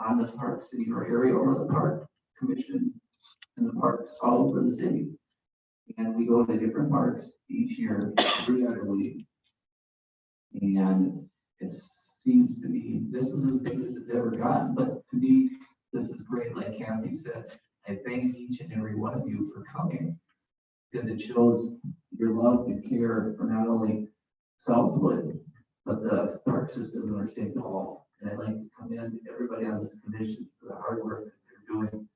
on the park city or area or the park commission and the parks all over the city. And we go to different parks each year, 3, I believe. And it seems to me, this is as big as it's ever gotten, but to me, this is great. Like Kathy said, I thank each and every one of you for coming, because it shows your love and care for not only Southwood, but the park system in our St. Paul. And I'd like to commend everybody on this commission for the hard work that they're doing,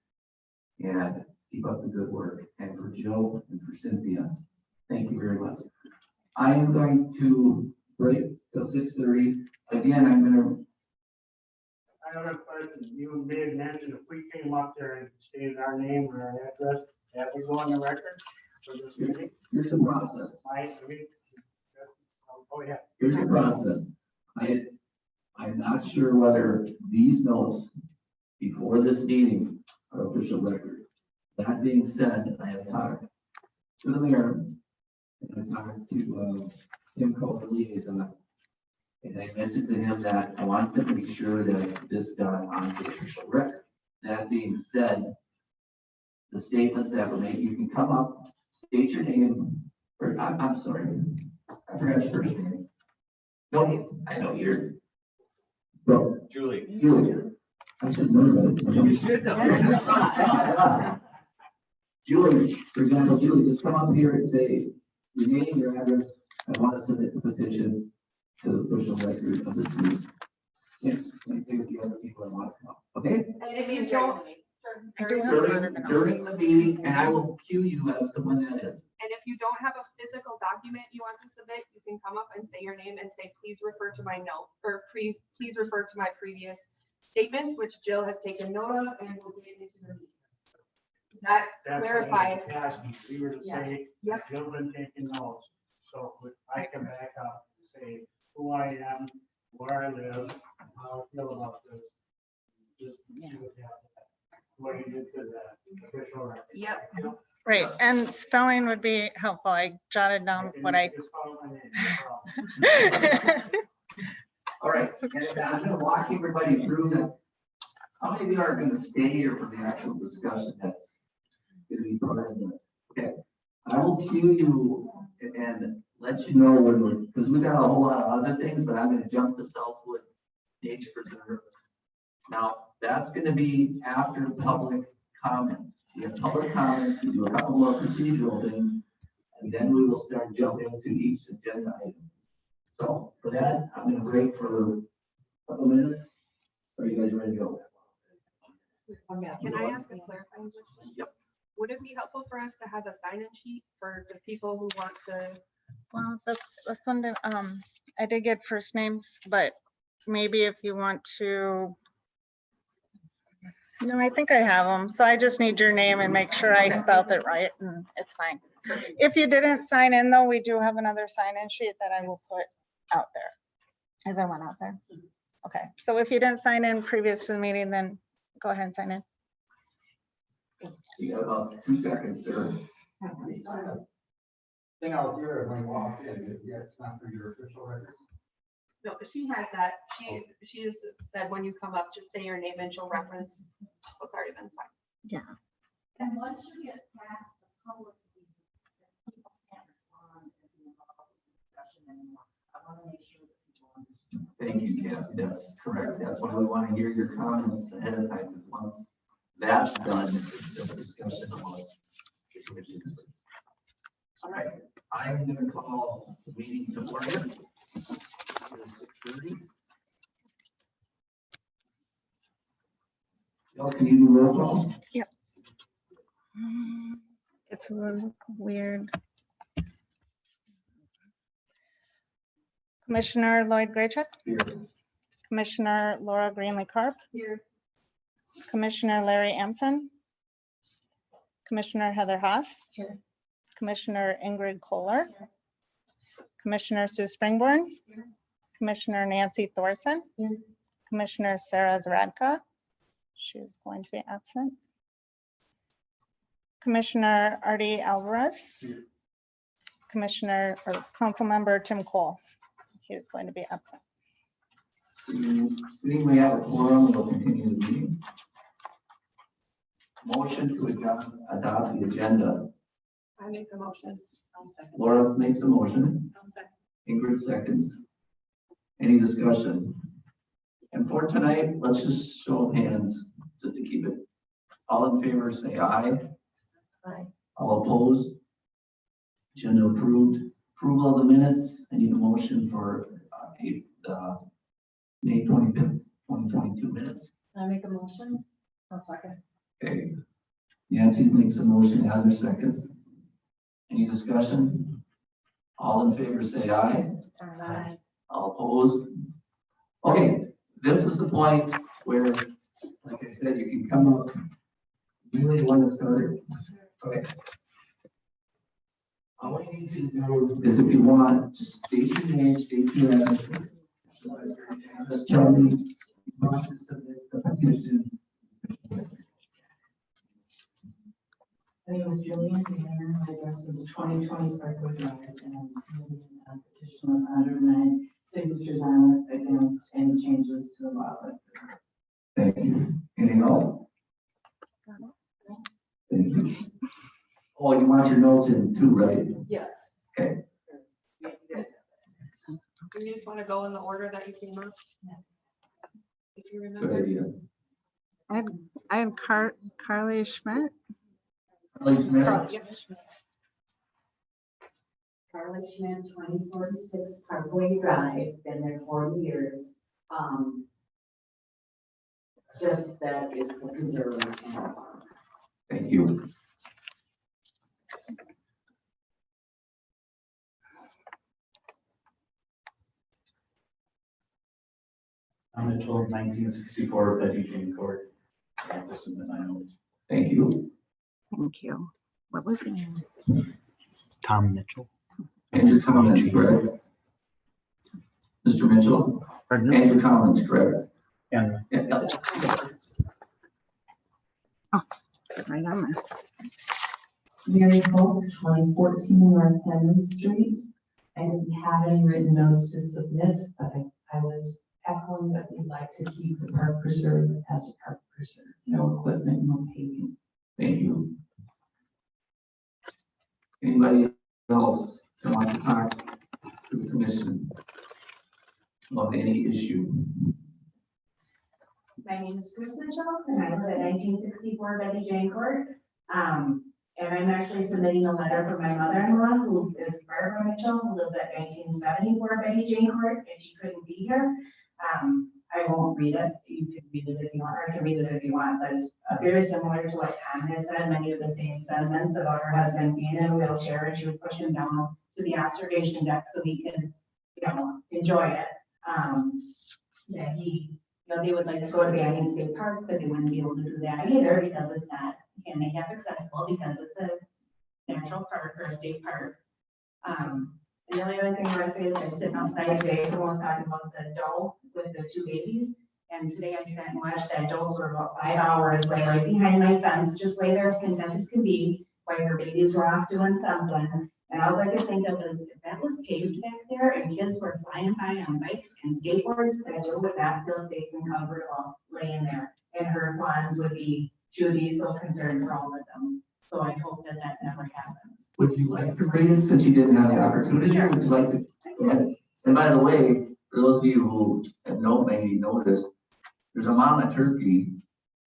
and keep up the good work. And for Joe and for Cynthia, thank you very much. I am going to break till 6:30. Again, I'm going to. I have a question. You made mention if we came up there and stated our name or our address, that would go on the record for this meeting? Here's the process. Oh yeah. Here's the process. I'm not sure whether these notes before this meeting are official record. That being said, I have talked to the mayor and I talked to Tim Cole, the liaison, and I mentioned to him that I want to make sure that this got on the official record. That being said, the statements that were made, you can come up, state your name, or I'm sorry, I forgot your first name. No, I know you're. Bro, Julie. I should know that. You should know. Julie, for example, Julie, just come up here and say your name, your address. I want to submit the petition to the official record of this meeting. Same thing with the other people that want to come up. Okay? And if you don't, during the meeting, and I will cue you as to when that is. and if you don't have a physical document you want to submit, you can come up and say your name and say, please refer to my note, or please refer to my previous statements, which Jill has taken note of and will get into the meeting. Does that clarify? We were to say, Yep. Jill been taking notes, so I can back up and say who I am, where I live, how I feel about this. Just see what happens. What you did to the official record. Yep. Right, and spelling would be helpful. I jotted down what I. Just follow my name, no problem. All right, and I'm going to walk everybody through that. How many of you are going to stay here for the actual discussion that's going to be part of it? Okay, I will cue you and let you know when we're, because we got a whole lot of other things, but I'm going to jump to Southwood Nature Preserve. Now, that's going to be after public comments. We have public comments, we do a couple more procedural things, and then we will start jumping into each agenda item. So for that, I'm going to break for a couple minutes. Are you guys ready to go? Can I ask a clarifying question? Yep. Would it be helpful for us to have a sign-in sheet for the people who want to? Well, that's one that, I did get first names, but maybe if you want to. No, I think I have them. So I just need your name and make sure I spelled it right, and it's fine. If you didn't sign in though, we do have another sign-in sheet that I will put out there as I went out there. Okay, so if you didn't sign in previous to the meeting, then go ahead and sign in. You got about 2 seconds, sir. Thing I was here when I walked in, yeah, it's not for your official records. No, but she has that. She just said when you come up, just say your name and she'll reference what's already been signed. And once you get past the public meeting, people can't respond and be involved in the discussion anymore. I want to make sure that people understand. Thank you, Kathy. That's correct. That's why we want to hear your comments ahead of time, because once that's done, it's a discussion amongst the commission. All right, I'm going to call the meeting to order. 6:30. Jill, can you do roll call? Yep. It's a little weird. Commissioner Lloyd Graycheck. Here. Commissioner Laura Greenlee Carp. Here. Commissioner Larry Ampson. Commissioner Heather Haas. Here. Commissioner Ingrid Kohler. Commissioner Sue Springborn. Commissioner Nancy Thorson. Commissioner Sarah Zaradka. She's going to be absent. Commissioner Artie Alvarez. Commissioner or Council Member Tim Cole. He is going to be absent. Seeing we have a quorum, we'll continue the meeting. Motion to adopt the agenda. I make a motion. I'll second. Laura makes a motion. I'll second. Ingrid seconds. Any discussion? And for tonight, let's just show of hands, just to keep it. All in favor, say aye. Aye. All opposed? Agenda approved. Approval of the minutes. I need a motion for May 25th, 2022 minutes. I make a motion. I'll second. Okay. Nancy makes a motion, Heather seconds. Any discussion? All in favor, say aye. Aye. All opposed? Okay, this is the point where, like I said, you can come up. You really want to start? Okay. All I need you to do is, if you want, just state your name, state your address. Just tell me you want to submit the petition. My name is Julian Banner. My address is 2020 Parkwood Drive, and I'm submitting a petition with 109 signatures on it against any changes to the law. Thank you. Anything else? Thank you. Oh, you want your notes in too, right? Yes. Okay. Do you just want to go in the order that you came up? Yeah. If you Good remember. idea. I had Carly Schmidt. Carly Smith? Carly Schmidt, 2046 Parkway Drive, been there 40 years. Just that it's a preserve. Thank you. I'm Mitchell, 1964 Betty Jane Court. I'll just submit my notes. Thank you. Thank you. What was it? Tom Mitchell. Andrew Collins, correct? Mr. Mitchell? Pardon? Andrew Collins, correct? And Yeah. Right on there. Mary Hope, 2014 North Henry Street. I didn't have any written notes to submit, but I was echoing that we'd like to keep the park preserve as a park preserve. No equipment, no paving. Thank you. Anybody else that wants to talk to the commission of any issue? My name is Chris Mitchell, and I live at 1964 Betty Jane Court. And I'm actually submitting a letter from my mother-in-law, who is Barbara Mitchell, who lives at 1974 Betty Jane Court, and she couldn't be here. I won't read it. You can read it if you want, or I can read it if you want, but it's very similar to what Tom had said, many of the same sentiments about her husband being in a wheelchair, and she would push him down to the observation deck so he could, enjoy it. That he, they would like to go to Banyan State Park, but they wouldn't be able to do that either because it's not handicap accessible, because it's a natural park or a state park. And the only other thing I want to say is I'm sitting outside today, someone was talking about the doe with the two babies. And today I sat and watched that doe for about 5 hours, lay right behind my fence, just lay there as content as can be, while her babies were off doing something. And all I could think of is, if that was paved back there and kids were flying by on bikes and skateboards, that doe would not feel safe and comfortable laying there. And her fawns she would be so concerned for all of them. So I hope that that never happens. Would you like to read it since you didn't have the opportunity? Would you like to? Go ahead. And by the way, for those of you who have maybe noticed, there's a mama turkey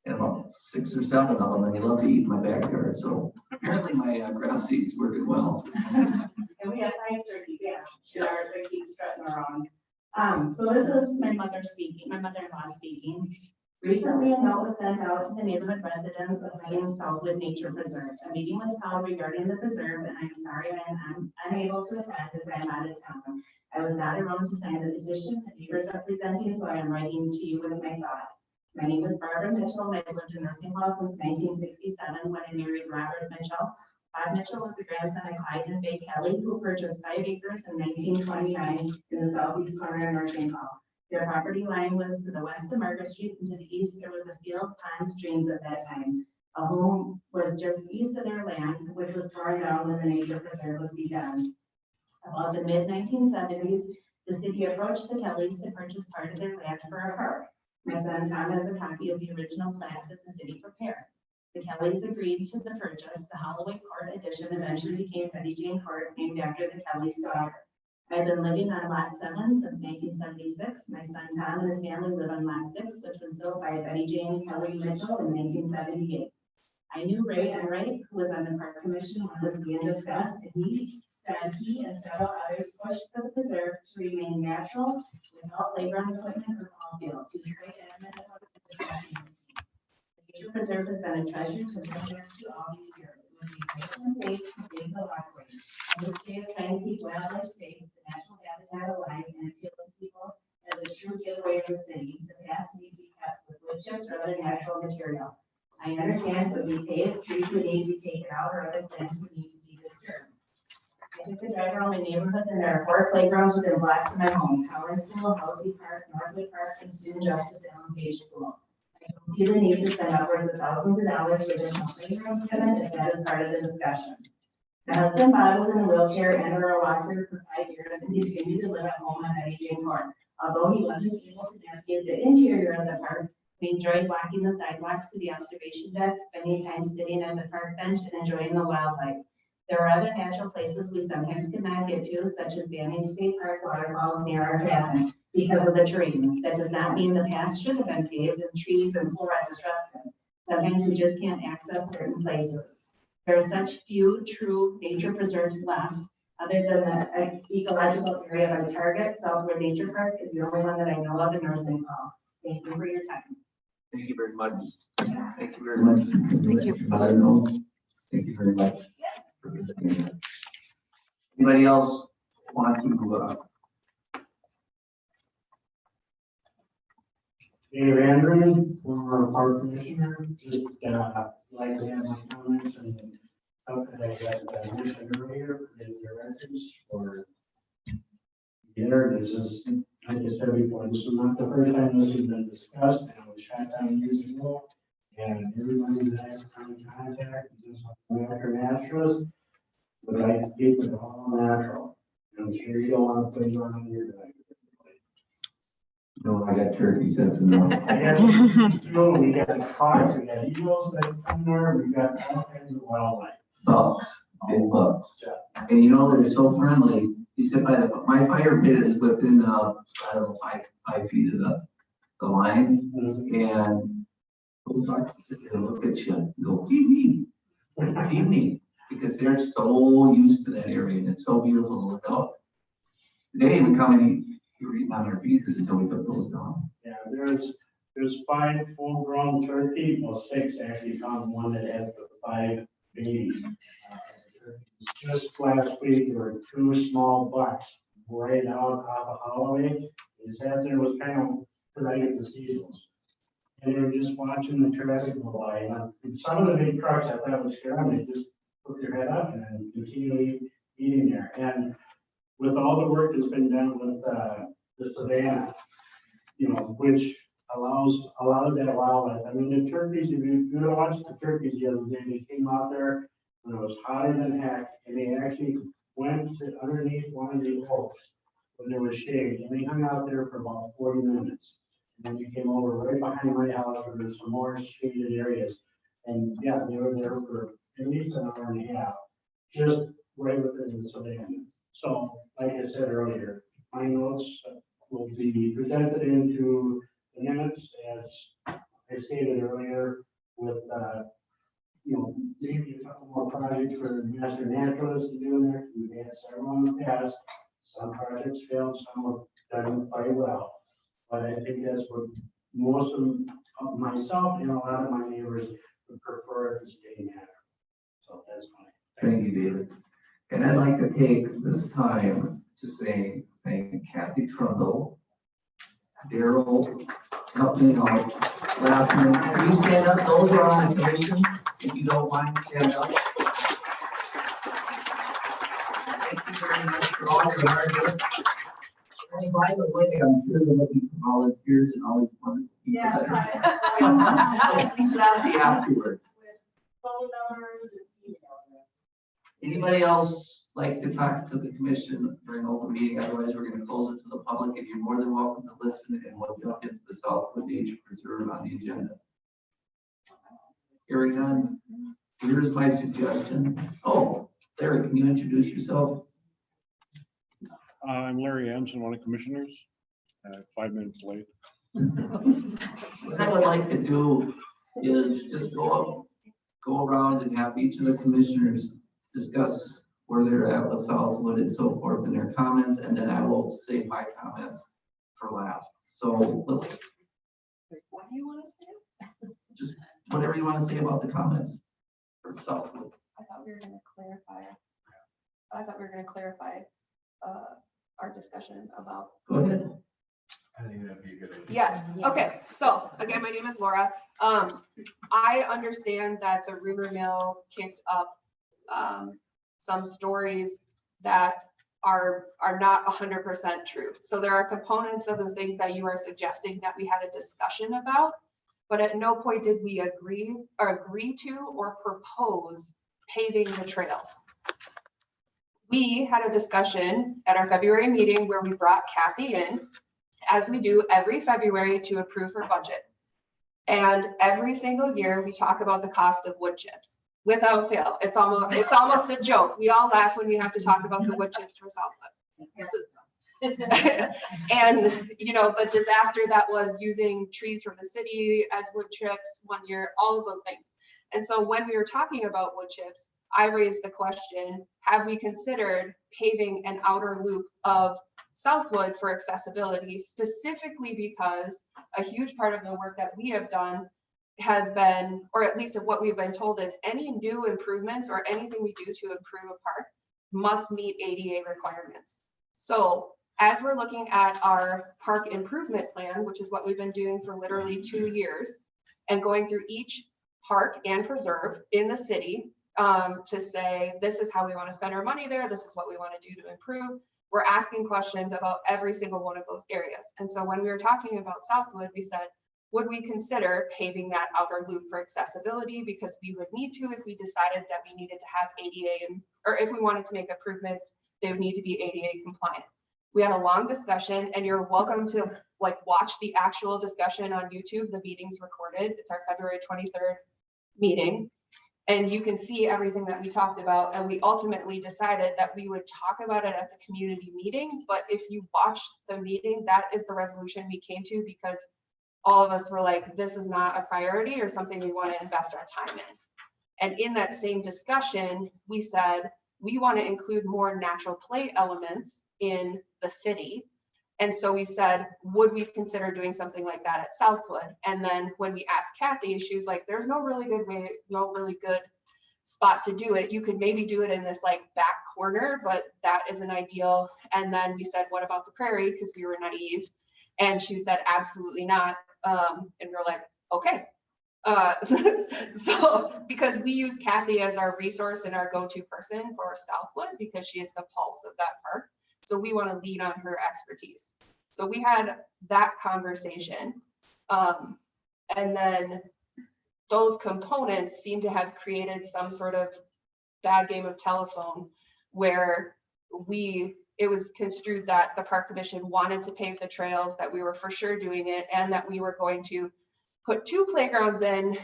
and about 6 or 7 of them, and they love to eat in my backyard. So apparently my grass seed's working well. And we have 5 turkeys, yeah. They keep strutting around. So this is my mother-in-law speaking. Recently, a note was sent out to the neighborhood residents of Highland Southwood Nature Preserve. A meeting was held regarding the preserve, and I'm sorry I'm unable to attend as I am out of town. I was not around to sign the petition the neighbors are presenting, so I am writing to you with my thoughts. My name is Barbara Mitchell, and I've lived in nursing home since 1967 when I married Robert Mitchell. Bob Mitchell was the grandson of Clyde and Faye Kelly, who purchased 5 acres in 1929 in the southeast corner of nursing home. Their property line was to the west of Margaret Street, and to the east there was a field, pond, streams at that time. A home was just east of their land, which was torn down when the nature preserve was begun. About the mid-1970s, The city approached the Kellys to purchase part of their land for a park. My son Tom has a copy of the original plan that the city prepared. The Kellys agreed to the purchase. The Holloway Court addition eventually became Betty Jane Court, named after the Kellys' daughter. I've been living on lot 7 since 1976. My son Tom and his family live on lot 6, which was built by Betty Jane Kelly Mitchell in 1978. I knew Ray Enright, who was on the park commission when this was being discussed, and he said he and several others pushed for the preserve to remain natural without playground equipment or ball fields. He was quite adamant about the discussion. The nature preserve has been a treasure to live next to all these years. It would be a great mistake to dig the walkway. In this day of trying to keep wildlife safe, the natural habitat alive, and appeal to people as a true getaway of the city, the past need to be kept with wood chips or other natural material. I understand that we pave, trees would need to be taken out, or other plants would need to be disturbed. I took a drive around my neighborhood, and there are 4 playgrounds within blocks of my home: Howard School, Halsey Park, Northwood Park, and Student Justice Allen Page School. I don't see the need to spend upwards of thousands of dollars for additional playground equipment if that is part of the discussion. My husband Bob was in a wheelchair and or a walker for 5 years, and he continued to live at home on Betty Jane Court. Although he wasn't able to navigate the interior of the park, we enjoyed walking the sidewalks to the observation deck, spending time sitting on the park bench and enjoying the wildlife. There are other natural places we sometimes could not get to, such as Banning State Park waterfalls near our cabin, because of the terrain. That does not mean the paths should have been paved and trees and flora disrupted. Sometimes we just can't access certain places. There are such few true nature preserves left, other than the ecological area by Target. Southwood Nature Park is the only one that I know of in North St. Paul. Thank you for your time. Thank you very much. Thank you very much. Thank you. Thank you very much. for presenting that. Anybody else want to, Dave Andrew, former park commissioner, just like to have my comments and something that I mentioned earlier in your records for this is, like I said before, this is not the first time this has been discussed, and it was shot down years ago. And everybody that I've come in contact, just like naturalists, would like to keep it all natural. And I'm sure you don't want to put it on your deck. no, I got turkeys, that's enough. I got, we got hawks, we got eagles that come there, we got all kinds of wildlife. Bugs, big bugs. And you know, they're so friendly. You sit by my fire pit is within, I don't know, 5 feet of the line. And those are, they look at you and go, feed me, because they're so used to that area and it's so beautiful to look out. They didn't even come and eat, you were eating on their feeders until we took those down. Yeah, there's 5 full-grown turkey, well, 6 actually, found one that has the 5 babies. Just last week, there were 2 small bucks right out off of Holloway. They sat there, was kind of, because I get to see those. And they were just watching the traffic go by. And some of the big trucks, I thought was scary, they just put their head up and then continue eating there. And with all the work that's been done with the savanna, you know, which allows a lot of that wildlife. I mean, the turkeys, if you watch the turkeys the other day, they came out there when it was hotter than heck, and they actually went to underneath one of the oaks when there was shade, and they hung out there for about 40 minutes. And then they came over right behind my house where there's some more shaded areas. And yeah, they were there for at least an hour and a half, just right within the savanna. So, like I said earlier, my notes will be presented into the minutes as I stated earlier with, you know, maybe a couple more projects for master naturalists to do in there. We've had several in the past. Some projects failed, some have done quite well. But I think that's what most of myself and a lot of my neighbors would prefer to stay natural. So that's fine. Thank you, David. And I'd like to take this time to say thank Kathy Trundle, Daryl, help me out. Last minute, can you stand up? Those are on the commission. If you don't mind, stand up. Thank you very much for all your hard work. And by the way, I'm sure they're looking for volunteers and all these wonderful people. Yeah. Let's speak loudly afterwards. Phone numbers and email addresses. Anybody else like to talk to the commission during open meeting? Otherwise, we're gonna close it to the public, and you're more than welcome to listen, and we'll jump into the Southwood Nature Preserve on the agenda. Hearing none, here's my suggestion. Oh, Larry, can you introduce yourself? I'm Larry Anson, one of the commissioners, 5 minutes late. What I would like to do is just go around and have each of the commissioners discuss where they're at with Southwood and so forth in their comments, and then I will save my comments for last. So let's, What do you want to say? just whatever you want to say about the comments for Southwood. I thought we were gonna clarify our discussion about. Go ahead. I think that'd be a good idea. Yeah, okay, so again, my name is Laura. I understand that the rumor mill kicked up some stories that are not 100% true. So there are components of the things that you are suggesting that we had a discussion about, but at no point did we agree to or propose paving the trails. We had a discussion at our February meeting where we brought Kathy in, as we do every February, to approve her budget. And every single year, we talk about the cost of wood chips without fail. It's almost a joke. We all laugh when we have to talk about the wood chips for Southwood. And you know, the disaster that was using trees from the city as wood chips one year, all of those things. And so when we were talking about wood chips, I raised the question, have we considered paving an outer loop of Southwood for accessibility, specifically because a huge part of the work that we have done has been, or at least of what we've been told, is any new improvements or anything we do to improve a park must meet ADA requirements. So as we're looking at our park improvement plan, which is what we've been doing for literally 2 years, and going through each park and preserve in the city to say, this is how we want to spend our money there, this is what we want to do to improve. We're asking questions about every single one of those areas. And so when we were talking about Southwood, we said, would we consider paving that outer loop for accessibility? Because we would need to if we decided that we needed to have ADA, or if we wanted to make improvements, they would need to be ADA compliant. We had a long discussion, and you're welcome to watch the actual discussion on YouTube. The meeting's recorded. It's our February 23rd meeting. And you can see everything that we talked about. And we ultimately decided that we would talk about it at the community meeting. But if you watch the meeting, that is the resolution we came to, because all of us were like, this is not a priority or something we want to invest our time in. And in that same discussion, we said, we want to include more natural play elements in the city. And so we said, would we consider doing something like that at Southwood? And then when we asked Kathy, she was like, there's no really good spot to do it. You could maybe do it in this back corner, but that isn't ideal. And then we said, what about the prairie? Because we were naive. And she said, absolutely not. And we're like, okay. So because we use Kathy as our resource and our go-to person for Southwood, because she is the pulse of that park. So we want to lean on her expertise. So we had that conversation. And then those components seem to have created some sort of bad game of telephone where it was construed that the park commission wanted to pave the trails, that we were for sure doing it, and that we were going to put 2 playgrounds in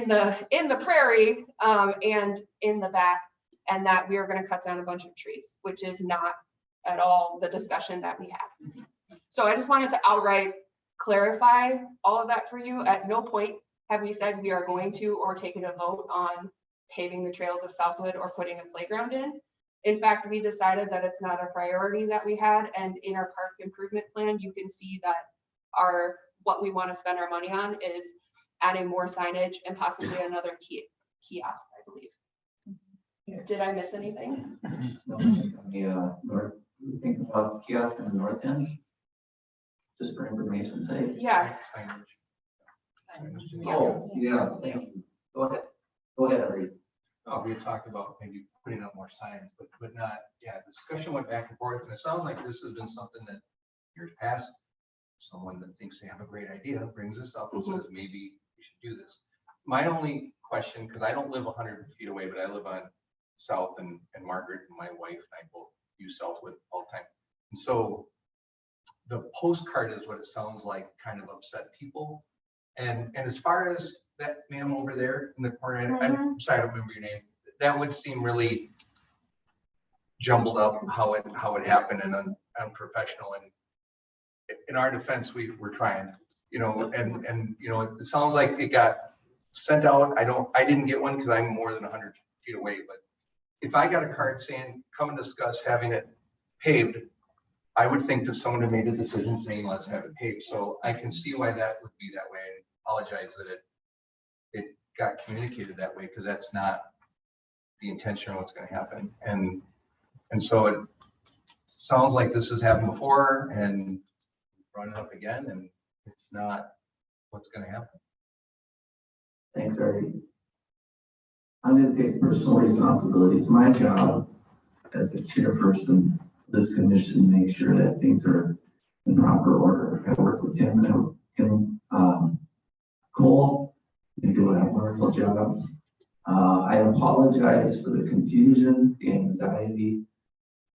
the prairie and in the back, and that we were going to cut down a bunch of trees, which is not at all the discussion that we had. So I just wanted to outright clarify all of that for you. At no point have we said we are going to or taken a vote on paving the trails of Southwood or putting a playground in. In fact, we decided that it's not a priority that we had, and in our park improvement plan, you can see that what we want to spend our money on is adding more signage and possibly another kiosk, I believe. Did I miss anything? No, north, we think about kiosk in the north end, just for information's sake. Yeah. Oh, yeah, thank you. Go ahead, Ari. We had talked about maybe putting up more signs, but not, the discussion went back and forth, and it sounds like this has been something that years past, someone that thinks they have a great idea brings this up and says, maybe we should do this. My only question, because I don't live 100 feet away, but I live on South and Margaret and my wife and I both use Southwood all the time. And so the postcard is what it sounds like kind of upset people. And as far as that ma'am over there in the corner, I'm sorry, I don't remember your name. That would seem really jumbled up how it happened and unprofessional. And in our defense, we're trying, you know, and you know, it sounds like it got sent out. I didn't get one because I'm more than 100 feet away. But if I got a card saying, come and discuss having it paved, I would think that someone had made a decision saying, let's have it paved. So I can see why that would be that way. I apologize that it got communicated that way, because that's not the intention of what's going to happen. And so it sounds like this has happened before and run it up again, and it's not what's going to happen. Thanks, Ernie. I'm gonna take personal responsibility. It's my job as the chairperson of this commission to make sure that things are in proper order. I work with Tim and Cole. They do a wonderful job. I apologize for the confusion, the anxiety,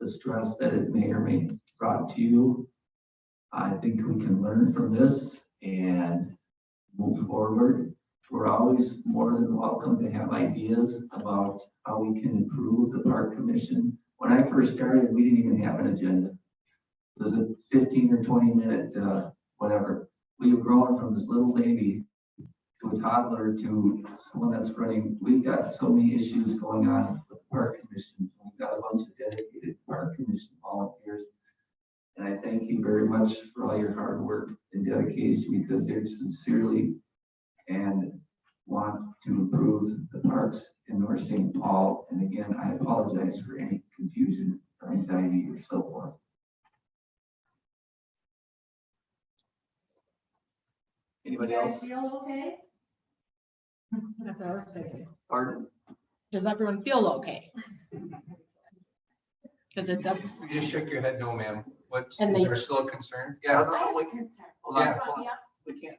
the stress that it may or may brought to you. I think we can learn from this and move forward. We're always more than welcome to have ideas about how we can improve the park commission. When I first started, we didn't even have an agenda. It was a 15 or 20 minute, whatever. We have grown from this little baby to a toddler to someone that's running. We've got so many issues going on with the park commission. We've got a bunch of dedicated park commission volunteers. And I thank you very much for all your hard work and dedication, because they're sincerely and want to improve the parks in North St. Paul. And again, I apologize for any confusion or anxiety or so forth. Anybody else? Feel okay? That's what I was thinking. Pardon? Does everyone feel okay? Because it does. You just shook your head, no, ma'am. And Is they- there still a concern? No, Yeah. no, we can't. Hold on, Yeah. hold on. We can't.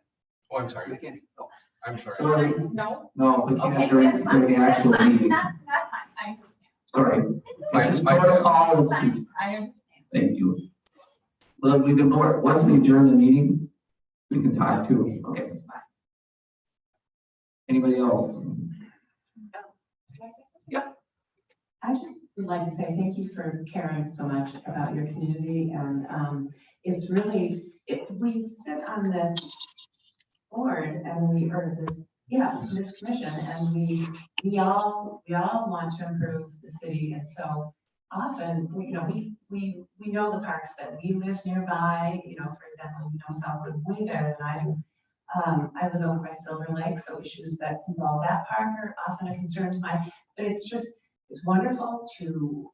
Oh, I'm sorry. We can't. No. I'm sorry. Sorry. No. No, we Okay, can't during that's fine. the actual That's fine. meeting. That's fine. I understand. Sorry. My- It's just my- protocol. That's fine. I understand. Thank you. Well, we can, once we adjourn the meeting, we can talk too. Okay. Anybody else? I just would like to say thank you for caring so much about your community, and it's really, we sit on this board and this commission, and we all want to improve the city, and so often, we know the parks that we live nearby, for example, Southwood way better than I do. I live over by Silver Lake, so issues that involve that park are often a concern to mine, but it's wonderful to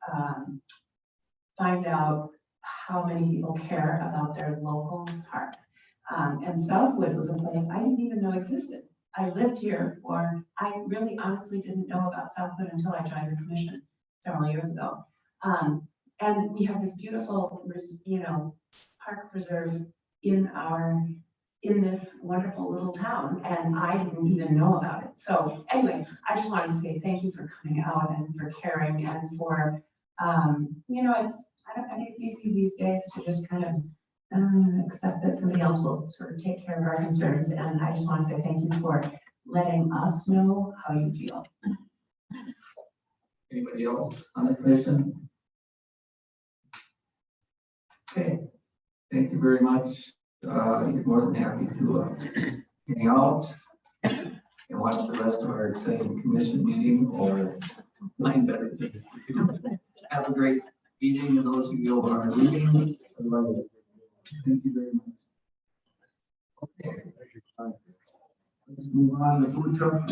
find out how many people care about their local park. And Southwood was a place I didn't even know existed. I lived here I really honestly didn't know about Southwood until I joined the commission several years ago. And we have this beautiful, park preserve in this wonderful little town, and I didn't even know about it. So anyway, I just wanted to say thank you for coming out and for caring and for, I think it's easy these days to just kind of expect that somebody else will sort of take care of our concerns. And I just want to say thank you for letting us know how you feel. Anybody else on the commission? Okay, thank you very much. You're more than happy to hang out and watch the rest of our exciting commission meeting, or find better things to do. Have a great evening to those of you who are leaving. Thank you very much. Okay. Let's move on to food truck.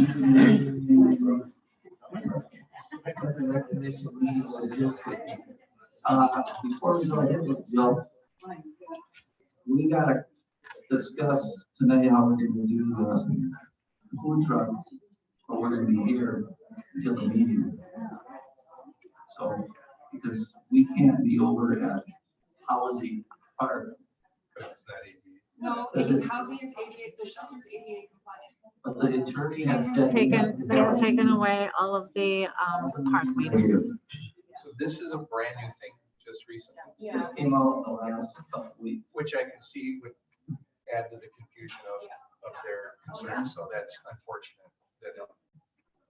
Before we go ahead with Jill, we gotta discuss tonight how we're gonna do the food truck, or we're gonna be here until the meeting. So, because we can't be over at Housing Park. But it's not easy. No, Is it- housing is 88, the shelter's 88 compliant. But the attorney has They said. have taken away all of the park meetings. So this is a brand new thing just recently, Yeah. Just came out the last couple weeks. which I can see would add to the confusion of their concerns. So that's unfortunate that it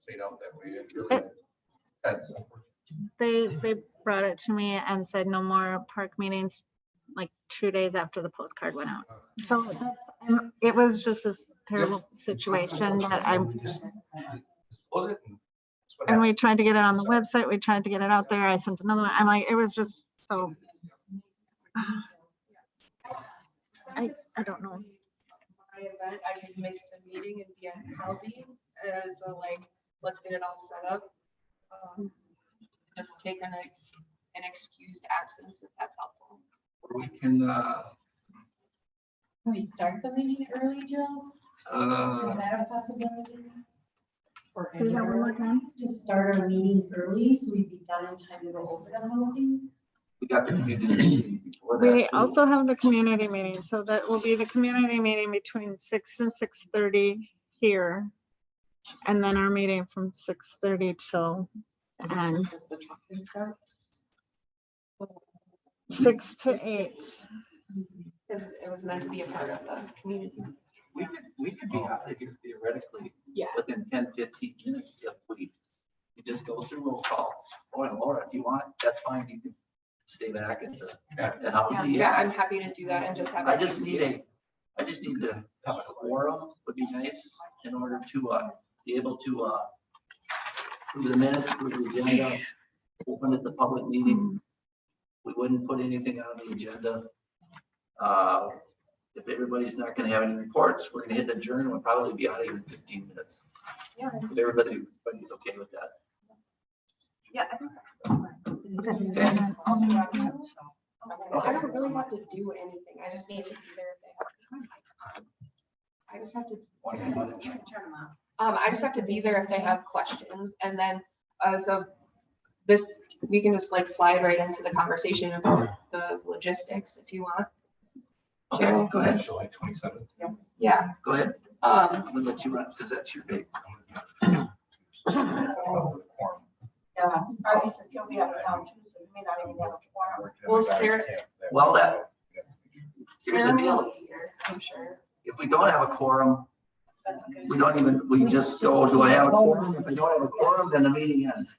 played out that way. It really is. That's unfortunate. They brought it to me and said no more park meetings like 2 days after the postcard went out. So it was just this terrible situation that We just disclose it and that's what and we happened. tried to get it on the website. We tried to get it out there. I sent another one. I'm like, it was just so. I don't know. My event, I could miss the meeting and be on housing, so like, let's get it all set up. Just take an excused absence if that's helpful. We can, Can we start the meeting early, Jill? Is that a possibility? Say that one more time. To start our meeting early, so we'd be done in time to go over the housing? we got the community meeting before that. We too. also have the community meeting, so that will be the community meeting between 6 and 6:30 here. And then our meeting from 6:30 till the end. Does the talking start? 6 to 8. Because it was meant to be a part of the community. We could be out of here theoretically Yeah. within 10-15 minutes if we just go through roll call. Or Laura, if you want, that's fine. You can stay back at the housing. Yeah, I'm happy to do that and just have. I it just need excused. to have a quorum would be nice in order to, be able to, do the minutes, do the agenda, open at the public meeting. We wouldn't put anything on the agenda. If everybody's not gonna have any reports, we're gonna hit adjourn. We'll probably be out of here in 15 minutes. Yeah. If everybody's okay with that. Yeah, I think Okay. I don't really have to do anything. I just need to be there if they have. I just have to. I just have to be there if they have questions, and then, so this, we can just like slide right into the conversation about the logistics if you want. Okay, go ahead. July 27th. Yeah, Go ahead. um, I'm gonna let you run, because that's your big. well, Sarah, Well, that, here's the Sarah deal. will be here, I'm sure. If we don't have a quorum, we don't even, we just go, do I have a quorum? If I don't have a quorum, then the meeting ends.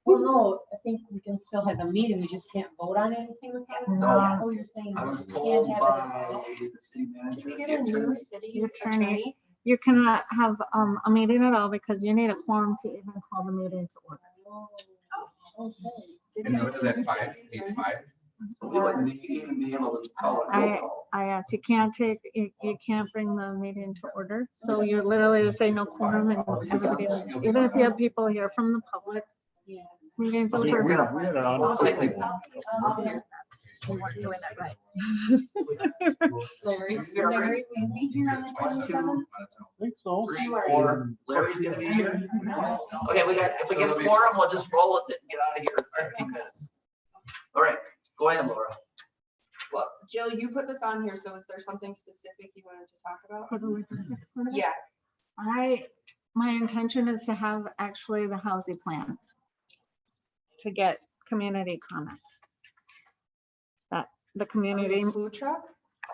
Well, no, I think we can still have a meeting, we just can't vote on anything with it. No. Oh, you're saying. I was we told can't have by it. the city manager. Did we get the a new attorney- city Attorney. attorney? You cannot have a meeting at all because you need a quorum to even call the meeting to order. And what is that, 5? Need 5? We wouldn't even be able to call it roll call. I asked, you can't bring the meeting to order. So you're literally just saying no quorum and everybody, even if you have people here from the public. Meetings I mean, over. we're gonna- We had it on. most likely- We weren't doing it right. Larry, You're right. Larry, will you be here on the 27th? I think so. 3, 4, Larry's gonna be here. Okay, if we get a quorum, we'll just roll with it and get out of here in 15 minutes. All right, go ahead, Laura. Well, Jill, you put this on here, so is there something specific you wanted to talk about? For the logistics part of it? Yeah, My intention is to have actually the housing plan to get community comments. That the community, food truck?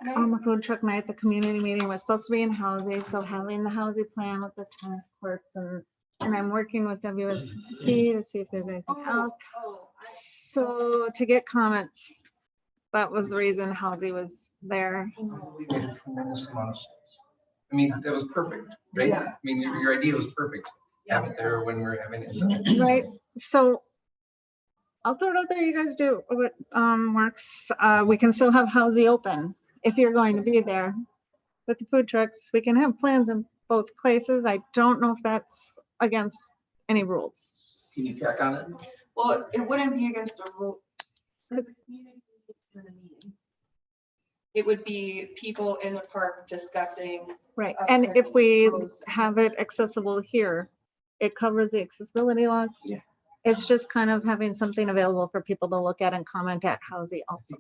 night? on the food truck night, the community meeting was supposed to be in housing, so having the housing plan with the tennis courts and I'm working with WSP to see if there's anything else. Oh, So to get comments, that was the reason housing was there. I believe it made a tremendous amount of sense. I mean, that was perfect, right? Yeah. I mean, your idea was perfect. Have it there when we're having it. Right, so I'll throw it out there, you guys do what works. We can still have housing open if you're going to be there. With the food trucks, we can have plans in both places. I don't know if that's against any rules. Can you check on it? Well, it wouldn't be against a rule. It would be people in the park discussing. Right, Up and there, if we closed. have it accessible here, it covers the accessibility laws. Yeah. It's just kind of having something available for people to look at and comment at housing also.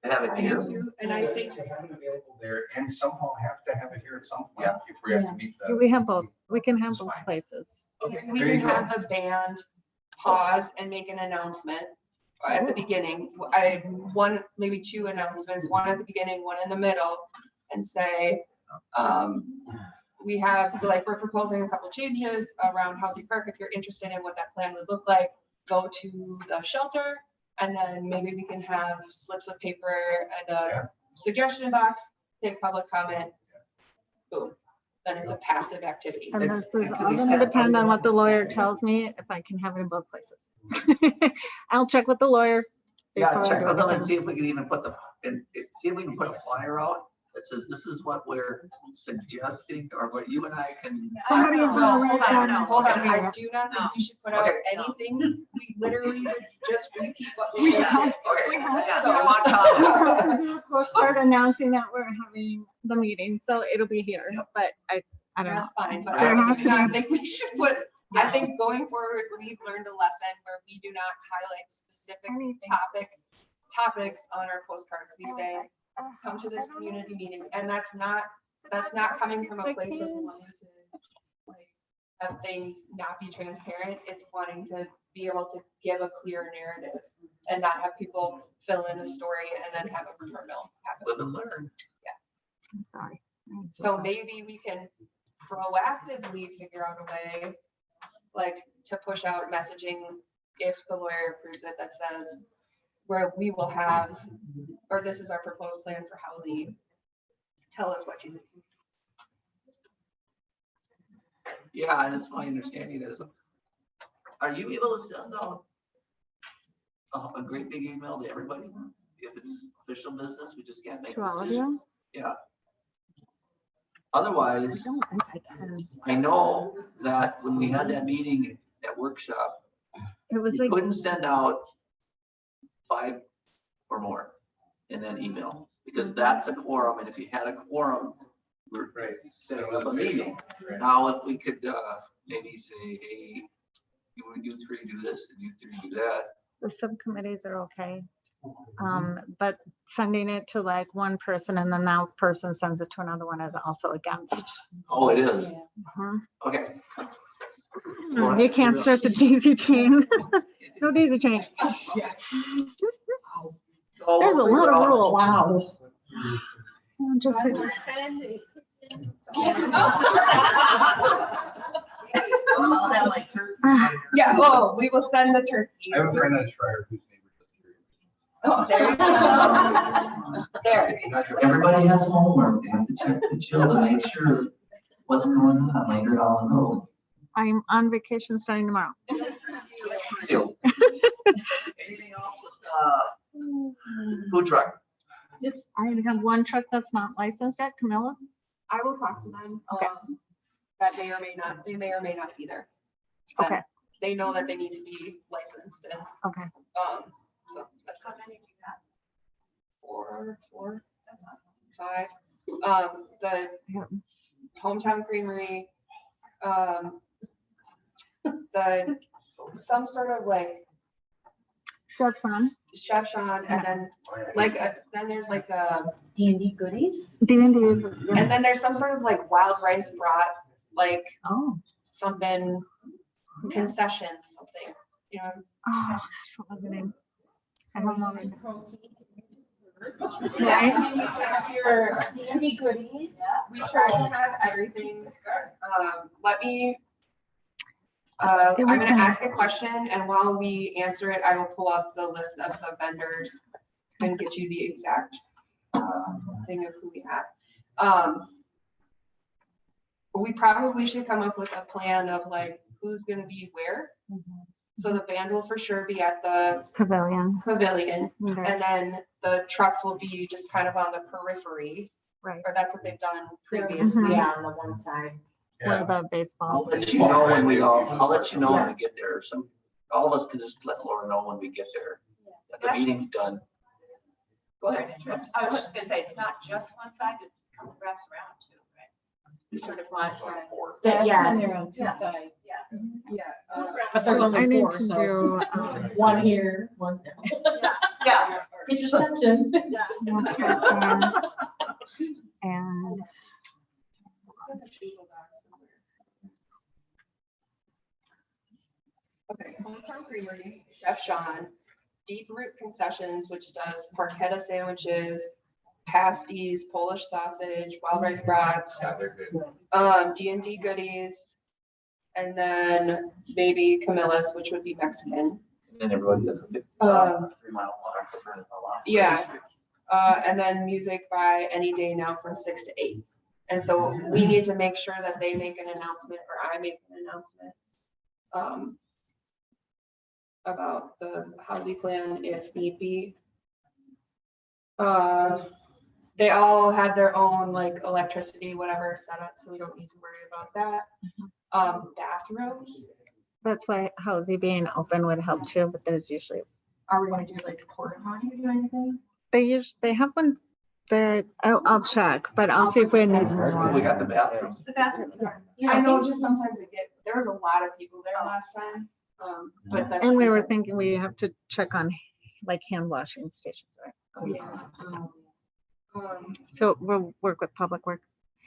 have it I here. do too, and I think, To have it available there and somehow have to have it here at some point if we have to meet the. We have both. We can have It's both fine. places. we There you can go. have the band pause and make an announcement at the beginning. I, one, maybe two announcements, one at the beginning, one in the middle, and say, we have, like, we're proposing a couple changes around Housing Park. If you're interested in what that plan would look like, go to the shelter, and then maybe we can have slips of paper and a suggestion box, take public comment. Boom, then it's a passive activity. And It's- this is and all we gonna said- depend on what the lawyer tells me, if I can have it in both places. I'll check with the lawyer. Yeah, before I check do with them and anything. see if we can even put see if we can put a flyer out that says, this is what we're suggesting, or what you and I can. Somebody is Well, gonna hold write on, that. hold on, I do not think we should put out Okay. anything. We literally would just repeat what we just did. Okay, So- we want We comments. have to do a postcard announcing that we're having the meeting, so it'll be here, but I don't know. That's fine, but There I has do to not be- think we should put, I think going forward, we've learned a lesson where we do not highlight specific Anything. topics on our postcards. We say, come to this community meeting, and that's not coming from a place of wanting to, like, have things not be transparent. It's wanting to be able to give a clear narrative and not have people fill in a story and then have a rumor mill happen. Live and learn. I'm sorry. So maybe we can proactively figure out a way, like, to push out messaging if the lawyer approves it, that says, where we will have, or this is our proposed plan for housing. Tell us what you think. Yeah, and it's my understanding that, are you able to send out a great big email to everybody? If it's official business, we just can't make To all of you? decisions. Yeah. I Otherwise, don't think I can. I know that when we had that meeting, that workshop, It was you like, couldn't send out 5 or more in an email, because that's a quorum, and if you had a quorum, we're Right. setting up a meeting. Right. Now, if we could, maybe say, hey, you three do this, and you three do that. the subcommittees are okay. But sending it to like one person and then that person sends it to another one is also against. Oh, it is, Mhm. okay. You can't start the daisy chain. No daisy chain. So There's a we'll lot figure of out- rules. Wow. Just, Yeah, oh, we will send the turkeys. I have a friend at Schreier whose neighbor just curious. Oh, there you go. There. Not sure. Everybody has homework, they have to check the children, make sure what's going on later down the road. I'm on vacation starting tomorrow. Anything else with, food truck? I have one truck that's not licensed yet, Camilla. I will talk to them. Okay. That may or may not be there. But Okay. They know that they need to be licensed and, Okay. so that's how many do that. Four, five. The Yeah. Hometown Creamery, some sort of like Chef Fun. Chef Sean, and then then there's like a, D&D goodies? D&D. and then there's some sort of like wild rice brat, like Oh, something concession, something, you know. oh, gosh, what was the name? I have one. Your D&D goodies, we try to have everything, let me, I'm gonna ask a question, and while we answer it, I will pull up the list of the vendors and get you the exact, thing of who we have. We probably should come up with a plan of like, who's gonna be where. So the band will for sure be at the Pavilion. pavilion, Okay. and then the trucks will be just kind of on the periphery, Right. or that's what they've done previously. Mhm. Yeah, on the one side. Where the I'll baseball. let you know when I'll let you know when we get there, so all of us can just let Laura know when we get there, that the meeting's done. Go ahead. I was just gonna say, it's not just one side, it kind of wraps around too, right? It's sort of like, Yeah. And they're on two Yeah. sides. Yeah. But there's So only I need four, to so- do, One here, one there. yeah, Get your steps in. That's right there. And It's in the Google Docs somewhere. Okay, Hometown Creamery, Chef Sean, Deep Root Concessions, which does porchetta sandwiches, pasties, Polish sausage, wild rice brats, Yeah, they're good. D&D goodies, and then maybe Camilla's, which would be Mexican. And everybody does a 50 3-mile walk for a lot. Yeah. And then music by any day now from 6 to 8. And so we need to make sure that they make an announcement, or I make an announcement, about the housing plan if need be. They all have their own like electricity, whatever set up, so we don't need to worry about that. Bathrooms, that's why Housing being open would help too, but there's usually, are we gonna do like porta potties or anything? they have one there. I'll check, but I'll see if we need We more. got the bathroom. The bathrooms are. I know, just sometimes there was a lot of people there last time, but that. And we were thinking we have to check on like hand washing stations, right? Oh, yeah. So we'll work with Public Works.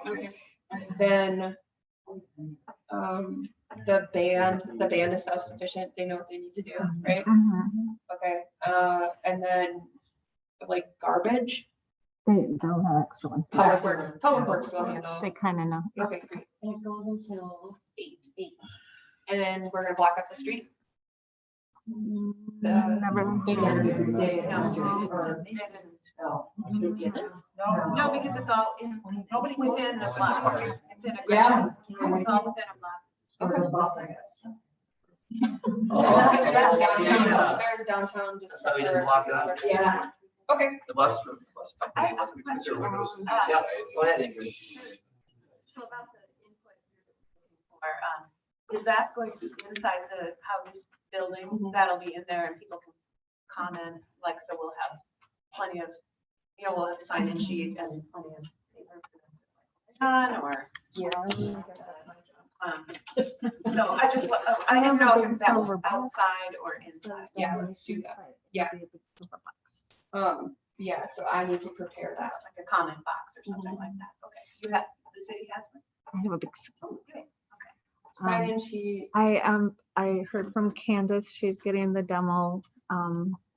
Okay, and then, the band is self-sufficient, they know what they need to do, right? Okay, and then, like, garbage, They'll have extra ones. Public Works will handle. They kind of know. Okay, great, And it goes until 8, eight. and then we're gonna block up the street. Never. No, because it's all in, nobody within the block. It's in a. Yeah. It's all within a block. There's downtown, just. So we didn't block it up? Yeah. Okay, The bus company. I have a question. Yeah, go ahead, Ingrid. So about the input you're looking for, is that going to be inside the houses building? That'll be in there and people can comment, like, so we'll have plenty of, we'll have sign in sheet and plenty of paper for them to on, or. yeah. So I just, I didn't know if that was outside or inside. Yeah, let's do that. Yeah. Yeah, so I need to prepare that. Like a comment box or something like that. Okay, you have, the city has one? I have a big. Oh, okay. Sign in sheet. I heard from Candace, she's getting the demo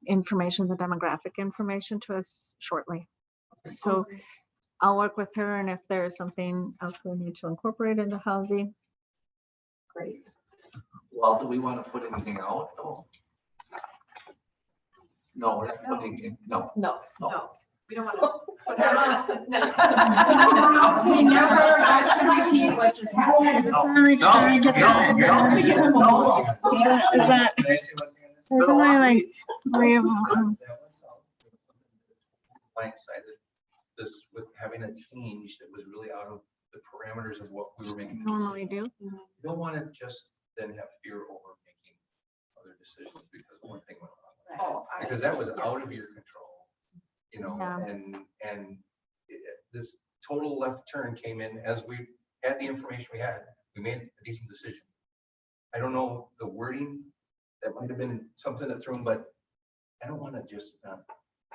information, the demographic information to us shortly. So I'll work with her, and if there's something else we need to incorporate into housing. Great. Well, do we want to put anything out? No, we're not putting in, no. No. No, we don't want to. put that on. We never actually repeat what just happened. Is that, there's only like 3 of them. Blindsided this with having a change that was really out of the parameters of what we were making. Normally do. You don't want to just then have fear over making other decisions because one thing went wrong. Oh, Because that was out of your control, Yeah. and this total left turn came in as we had the information we had. We made a decent decision. I don't know the wording, that might have been something that threw them, but I don't want to just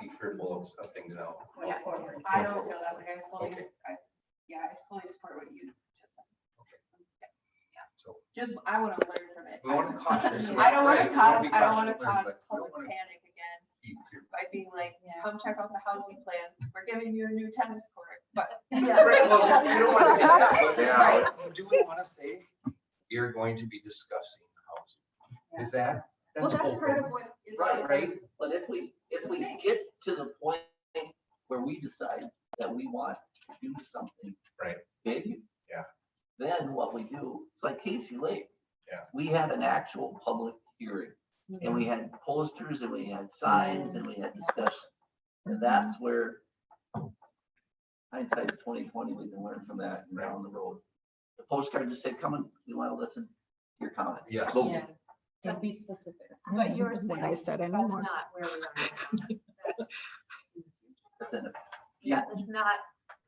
be fearful of things now. Yeah. I don't feel that way. I fully, Okay. I fully support what you just said. So Just, I want to learn from it. we want to caution. I don't want to Right, cause, be I don't cautious want to to learn, cause but we don't public wanna panic again be fearful. by being like, come check out the housing plan. We're giving you a new tennis court, but. Right, well, you don't want to say that, but Right. do we want to say you're going to be discussing housing? Is that? Well, that's open. part of what is. Right, but if we get to the point where we decide that we want to do something. Right. Big. Yeah. Then what we do, it's like Casey Lake. Yeah. We had an actual public hearing, and we had posters, and we had signs, and we had discussion. And that's where hindsight's 2020, we can learn from that down the road. The postcard just said, come and, we want to listen to your comments. Yes. Go. Yeah. To be specific. I But don't you're know saying what I said that's anymore. not where we are. That's- That's in it. Yeah, it's not,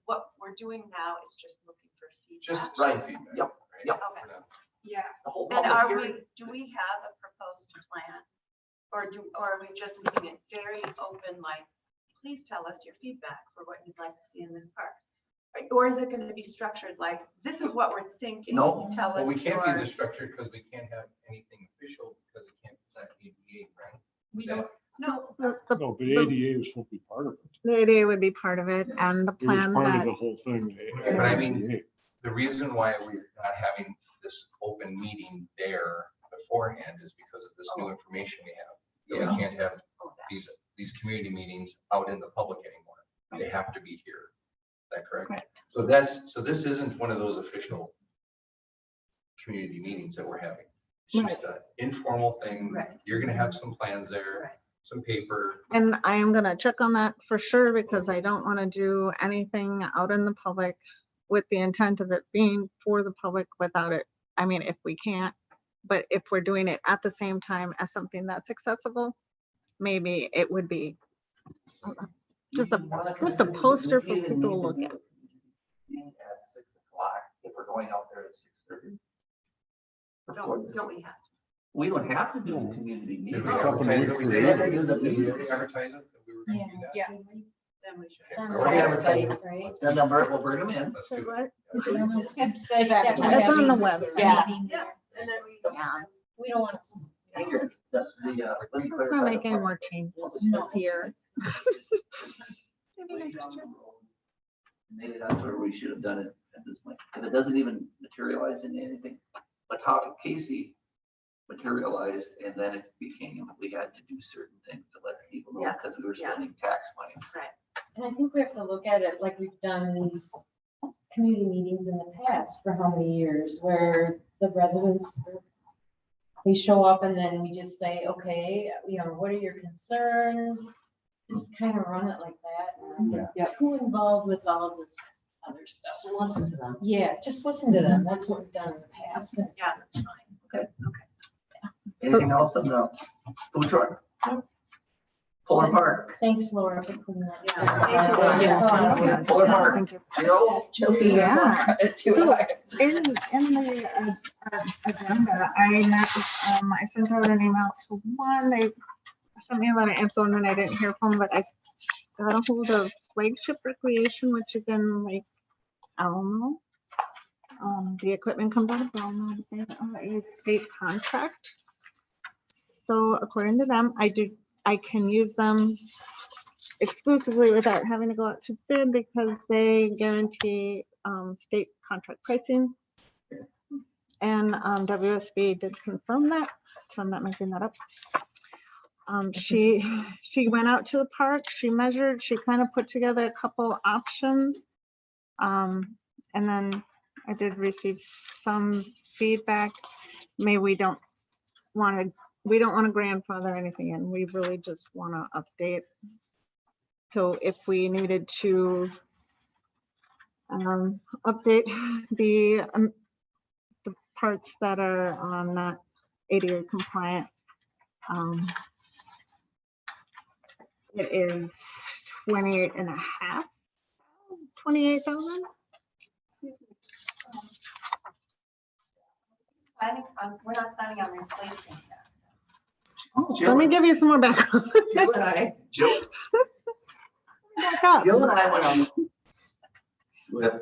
what we're doing now is just looking for feedback. Just Right. some feedback. Yep. right? Yep. Okay. Yeah. The whole And public are hearing. we, do we have a proposed plan Or are we just leaving it very open, like, please tell us your feedback for what you'd like to see in this park? Or is it gonna be structured like, this is what we're thinking? No. Tell Well, us we can't be your. this structured because we can't have anything official because it can't, it's not ADA, right? We Is that- don't, No, The No, but ADA is supposed to be part of it. the ADA would be part of it and the It was plan part of that, the whole thing. But I mean, ADA. the reason why we're not having this open meeting there beforehand is because of this new information we have. That we can't have these community meetings out in the public anymore. They have to be here. Is that correct? Correct. So this isn't one of those official community meetings that we're having. It's just an informal thing. Right. You're gonna have some plans there, Right. some paper. and I am gonna check on that for sure because I don't want to do anything out in the public with the intent of it being for the public without it. I mean, if we can't, but if we're doing it at the same time as something that's accessible, maybe it would be just a poster for people to look at. At 6:00, if we're going out there at 6:30. don't we have? We don't have to do a community Did meeting. we Couple advertise that weeks we ago. did? Yeah, Did we advertise it that we were gonna do that? yeah. Then we should. It's on the Already advertised. website, right? Let's get number, we'll bring them in. Let's So do it. what? It's on the website. It's advertised. It's on the Having website. a Yeah. meeting Yeah, there. and then we. Yeah, We don't want to. Here, that's the, let me let's clarify not the make any part. more changes No. this year. Maybe next year. Maybe that's where we should have done it at this point. If it doesn't even materialize into anything, but how Casey materialized and then it became, we had to do certain things to let people know Yeah. because we were Yeah. spending tax money. And I think we have to look at it like we've done these community meetings in the past for how many years where the residents, they show up and then we just say, okay, you know, what are your concerns? Just kind of run it like that. and not get Too involved with all this other stuff. Listen to them. Yeah, just listen to them. That's what we've done in the past. and it's Yeah. fine. Anything else on the food truck? Polar Park, Thanks, Laura, for putting that. Yeah. together. Polar Park, Thank you. Jill? Yeah. So in the agenda, I sent out an email to one, they sent me a lot of info and then I didn't hear from them, but I got a hold of Flagship Recreation, which is in Lake Elmo. The equipment comes out of Elmo, they have a state contract. So according to them, I can use them exclusively without having to go out to bid because they guarantee state contract pricing. And WSB did confirm that, so I'm not making that up. She went out to the park, she measured, she kind of put together a couple options. And then I did receive some feedback. Maybe we don't want to grandfather anything in. We really just want to update. So if we needed to update the parts that are not ADA compliant, it is 28,000. We're not planning on replacing that. Let me give you some more background. Jill and I, Back up. Jill and I went on with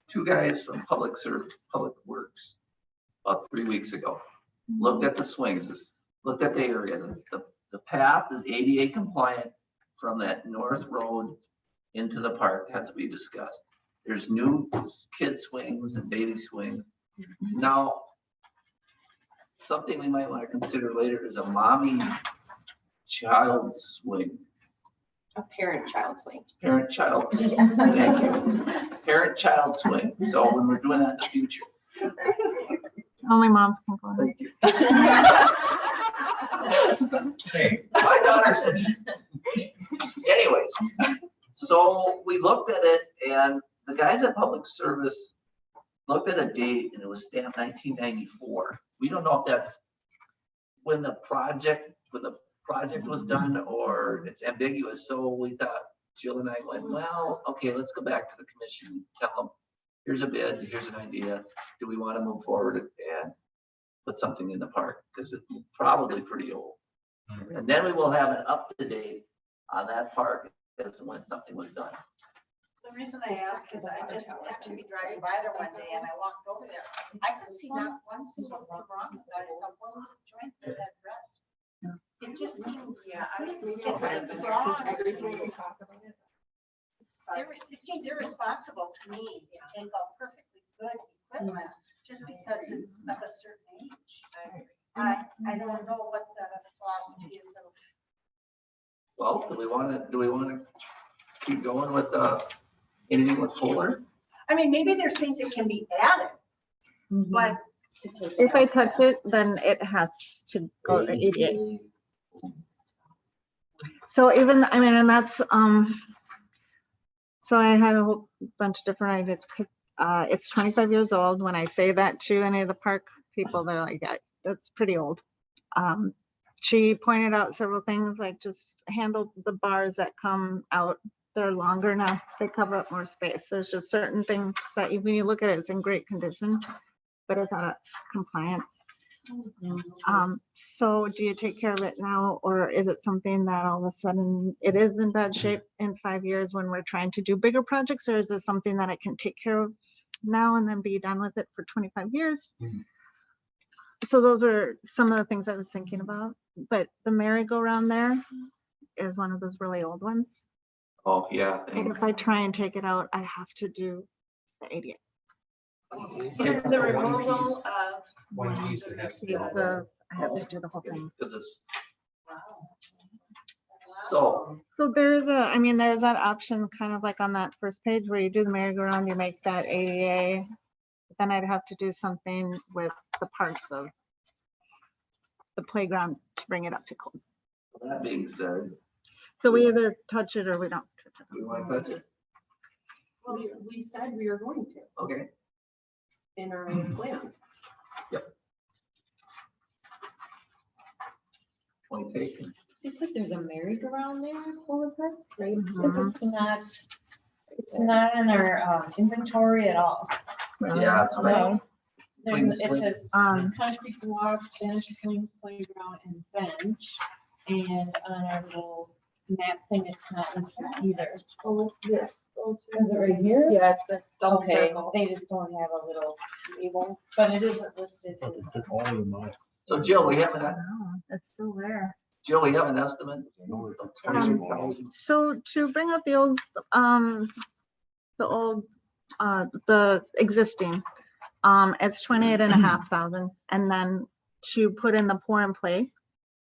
two guys from Public Works about 3 weeks ago. Looked at the swings, looked at the area. The path is ADA compliant from that north road into the park, as we discussed. There's new kid swings and baby swings. Now, something we might want to consider later is a mommy child swing. A parent-child swing. Parent-child, thank you. Parent-child swing. So when we're doing that in the future. Only moms can go. Thank you. Hey, My daughter said. Anyways, so we looked at it and the guys at Public Service looked at a date and it was stamped 1994. We don't know if that's when the project was done or it's ambiguous. So we thought, Jill and I went, well, okay, let's go back to the commission, tell them, here's a bid, here's an idea. Do we want to move forward and put something in the park? Because it's probably pretty old. And then we will have an up-to-date on that park as to when something was done. The reason I ask is I just happened to be driving by there one day and I walked over there. I could see not one single thing wrong with that. It's a one joint that had rest. It just seems, it seems irresponsible to me to take out perfectly good equipment just because it's of a certain age. I don't know what the philosophy is of. Well, do we want to keep going with, anything with Kohler? I mean, maybe there's things that can be added, but If I touch it, then it has to go to 88. So even, I mean, and that's, so I had a whole bunch of different ideas. It's 25 years old. When I say that to any of the park people, they're like, yeah, that's pretty old. She pointed out several things, like just handle the bars that come out. They're longer now. They cover up more space. There's just certain things that when you look at it, it's in great condition, but it's not compliant. So do you take care of it now, or is it something that all of a sudden it is in bad shape in 5 years when we're trying to do bigger projects, or is it something that I can take care of now and then be done with it for 25 years? So those were some of the things I was thinking about, but the merry-go-round there is one of those really old ones. Oh, yeah. And if I try and take it out, I have to do the 88. And the removal of. One piece that has to be. Piece of, I have to do the whole thing. Because it's, so, So there's I mean, there's that option kind of like on that first page where you do the merry-go-round, you make that ADA. Then I'd have to do something with the parts of the playground to bring it up to code. that being said, So we either touch it or we don't. touch we want to touch it. We said we were going to Okay. in our plan. 20 pages. So you said there's a merry-go-round there at Fuller Park, right? Mhm. Because it's not in our inventory at all. Yeah, that's right. No. There's, it Swing. says concrete walk, Spanish swing, playground, and bench. And on our little map thing, it's not listed either. Oh, it's this. Is it right here? Yeah, it's the double Okay, circle. they just don't have a little table, but it isn't listed. But they took all of them out. So Jill, we have No, it's still there. an estimate I know of it's 20,000. So to bring up the old, the existing, it's 28,500, and then to put in the pour in place,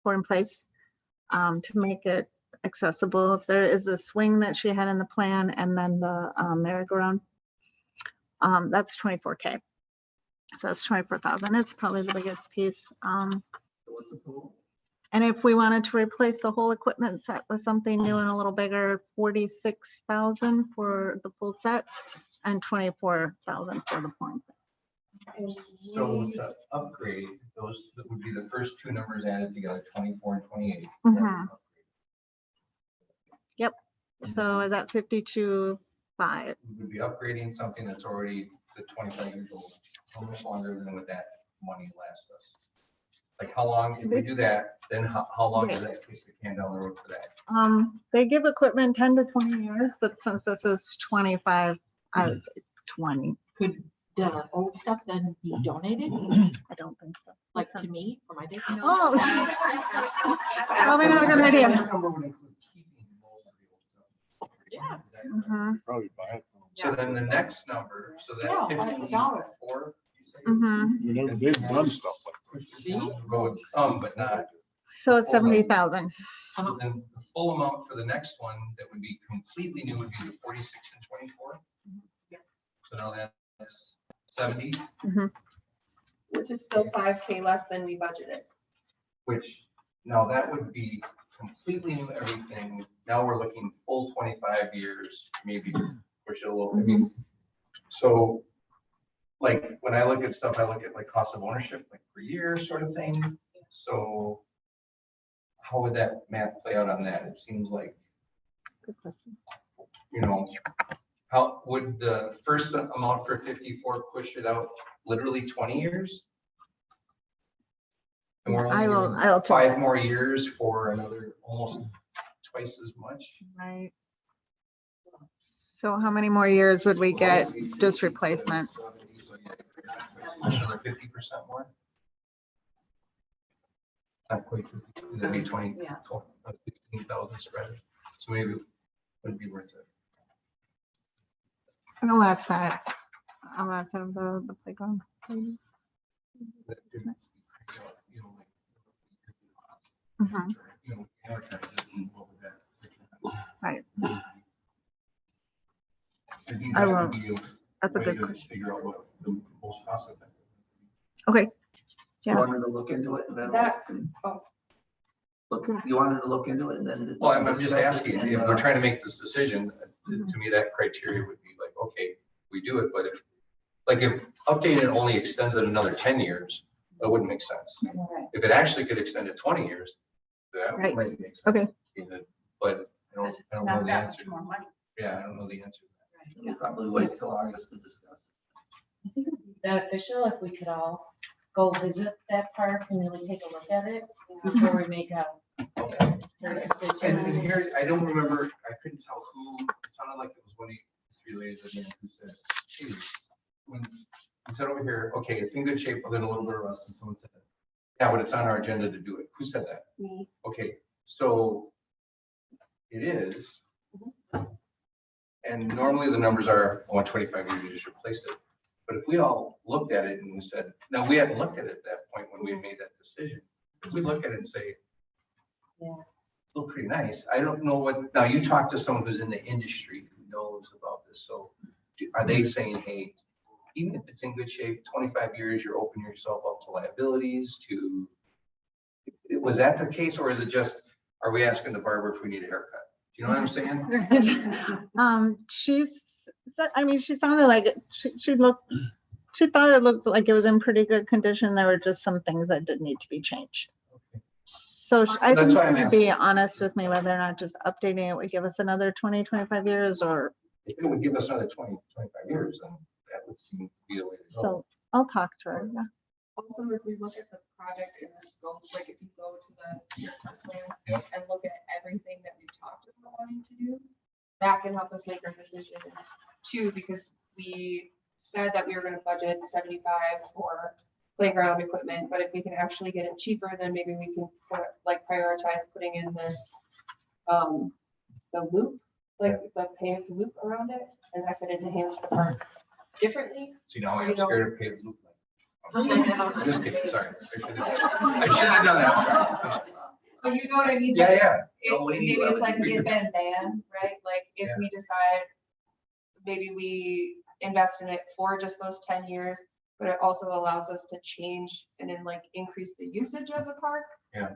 to make it accessible. There is the swing that she had in the plan, and then the merry-go-round. That's 24K. So that's 24,000. It's probably the biggest piece. What's the total? And if we wanted to replace the whole equipment set with something new and a little bigger, 46,000 for the full set and 24,000 for the point. So to upgrade, those that would be the first two numbers added together, 24 and 28. Mhm. Yep. So is that 52.5? We would be upgrading something that's already the 25 years old, how much longer than would that money last us? Like how long, if we do that, then how long does that kick the can down the road for that? They give equipment 10 to 20 years, but since this is 25, I would say 20. Could the old stuff then be donated, I don't think so. like to me for my day? Oh, probably not a good idea. This number would include keeping most of the old stuff. Yeah. Is that correct? Mhm. Probably buy it. So then the next number, so Yeah, that $5. 54. you say? Mhm. You know, they've done stuff like Push it down the road some, but not. So it's 70,000. So then the full amount for the next one that would be completely new would be the 46 and 24. So now that's 70, Which is still 5K less than we budgeted. which now that would be completely new everything. Now we're looking full 25 years, maybe push it a little. I mean, so like when I look at stuff, I look at like cost of ownership, like per year sort of thing. So how would that math play out on that? It seems like, Good question. you know, how would the first amount for 54 push it out literally 20 years? And we're I only will, giving I'll check. 5 more years for another almost twice as much. Right. So how many more years would we get just replacement? Another 50% more. Not quite 50, that'd be 20, Yeah. 16,000 spread. So maybe it would be worth it. I'll ask that. I'll ask them the playground. lady. That could, you know, Mhm. you know, advertise it and what would that- Right. I think I that will. would be That's a way good to question. figure out what the most cost effective. Okay. You Yeah. wanted to look into it and then. That- Look, you wanted to look into it and then. Well, I'm just discuss it asking, and, if we're trying to make this decision, Mm-hmm. to me, that criteria would be like, okay, we do it, but if, like, if updated only extends it another 10 years, that wouldn't make sense. Right. If it actually could extend it 20 years, that Right. might make sense. Okay. But I Because don't it's know not the that answer. much more money. Yeah, I don't know the answer. We'll probably wait till August to discuss. I think it would be beneficial if we could all go visit that park and really take a look at it before we make a And decision. here, I don't remember, I couldn't tell who, it sounded like it was one of you related to me who said, hey, when you said over here, okay, it's in good shape, other than a little bit of rust, and someone said, yeah, but it's on our agenda to do it. Who said that? Me. Okay, so it is. And normally the numbers are 125 years, you just replace it. But if we all looked at it and we said, no, we hadn't looked at it at that point when we made that decision. If we look at it and say, Yeah. look pretty nice. I don't know what, now you talk to someone who's in the industry who knows about this. So are they saying, hey, even if it's in good shape, 25 years, you're opening yourself up to liabilities to, was that the case? Or is it just, are we asking the barber if we need a haircut? Do you know what I'm saying? She's, I mean, she sounded like she looked, she thought it looked like it was in pretty good condition. There were just some things that did need to be changed. So I That's think why I'm she would be honest with me whether or not just updating it would give us another 20, 25 years or If it would give us another 20, 25 years, then that would seem to be the way to go. so. I'll talk to her. Yeah. Also, if we look at the project in the scope, like if you go to the plan Yeah. and look at everything that we've talked about wanting to do, that can help us make our decision too, because we said that we were gonna budget 75 for playground equipment, but if we can actually get it cheaper, then maybe we can like prioritize putting in this, the loop, like the paved loop around it, and that could enhance the park differently. See, now I'm You know- scared of paved loop. I'm just kidding, sorry. I should have done that, I'm sorry. But you know what I mean? Yeah, yeah. Maybe it's like if and then, right? Like if Yeah. we decide, maybe we invest in it for just those 10 years, but it also allows us to change and then like increase the usage of the park. Yeah.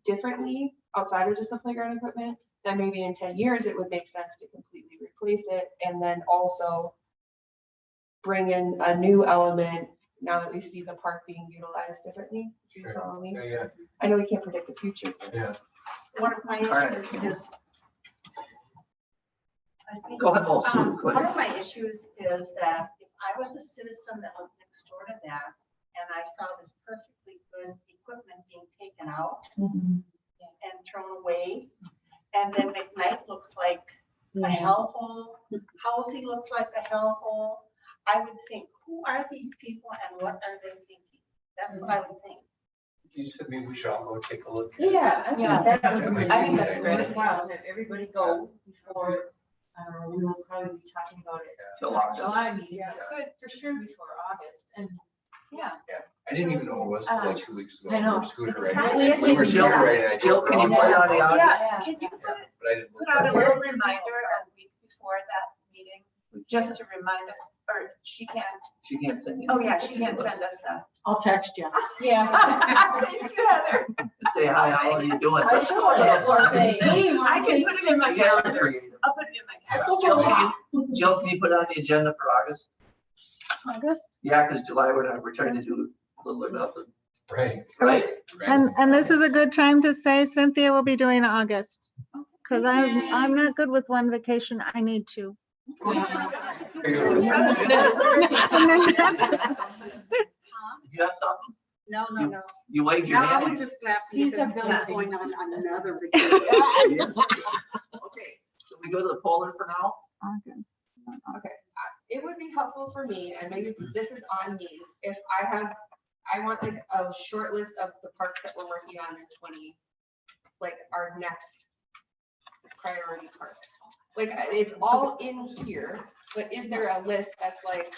Differently outside of just the playground equipment, then maybe in 10 years, it would make sense to completely replace it and then also bring in a new element now that we see the park being utilized differently. Do you Sure. follow me? Yeah, yeah, I know we can't predict the future. but- yeah. One of my issues is. I think, Go ahead, oh, Sue, go one ahead. of my issues is that if I was a citizen that lived next door to that, and I saw this perfectly good equipment being taken out and thrown away, and then McKnight looks like a hellhole, housing looks like a hellhole, I would think, who are these people and what are they thinking? That's what I would think. You said maybe we should all go take a look. Yeah, I Yeah. think that would That be. might be that's a great idea. worthwhile, have everybody go before, we will probably be talking about it. Till August. July meeting, Yeah. good, for sure before August, and Yeah. I didn't even know it was till like 2 weeks ago. I know. We were scooter It's riding. kinda We were interesting. scooter riding. and I Jill, drove can you around. put it on the audio? Yeah, can you Yeah, but I didn't. put out a little reminder a week before that meeting, just to remind us, or she can't, She can't send you. oh yeah, she can't send us a. I'll text you. yeah. Heather, Say, hi, how are you doing? I told it, or say, hey, I can put it in my You guys are calendar, creative. I'll put it in my Jill, calendar. Jill, can you put it on the agenda for August? August. Yeah, because July, we're trying to do little or nothing, Right. right? And this is a good time to say Cynthia will be doing August. Cause I'm not good with one vacation. I need two. Did you have something? No, no, no. You waved your Now I hand. was just laughing She's because a Bill's baby. going on another vacation. Okay, so we go to the polar for now? Okay, it would be helpful for me, and maybe this is on me, if I want like a short list of the parks that we're working on in 20, like our next priority parks. Like, it's all in here, but is there a list that's like?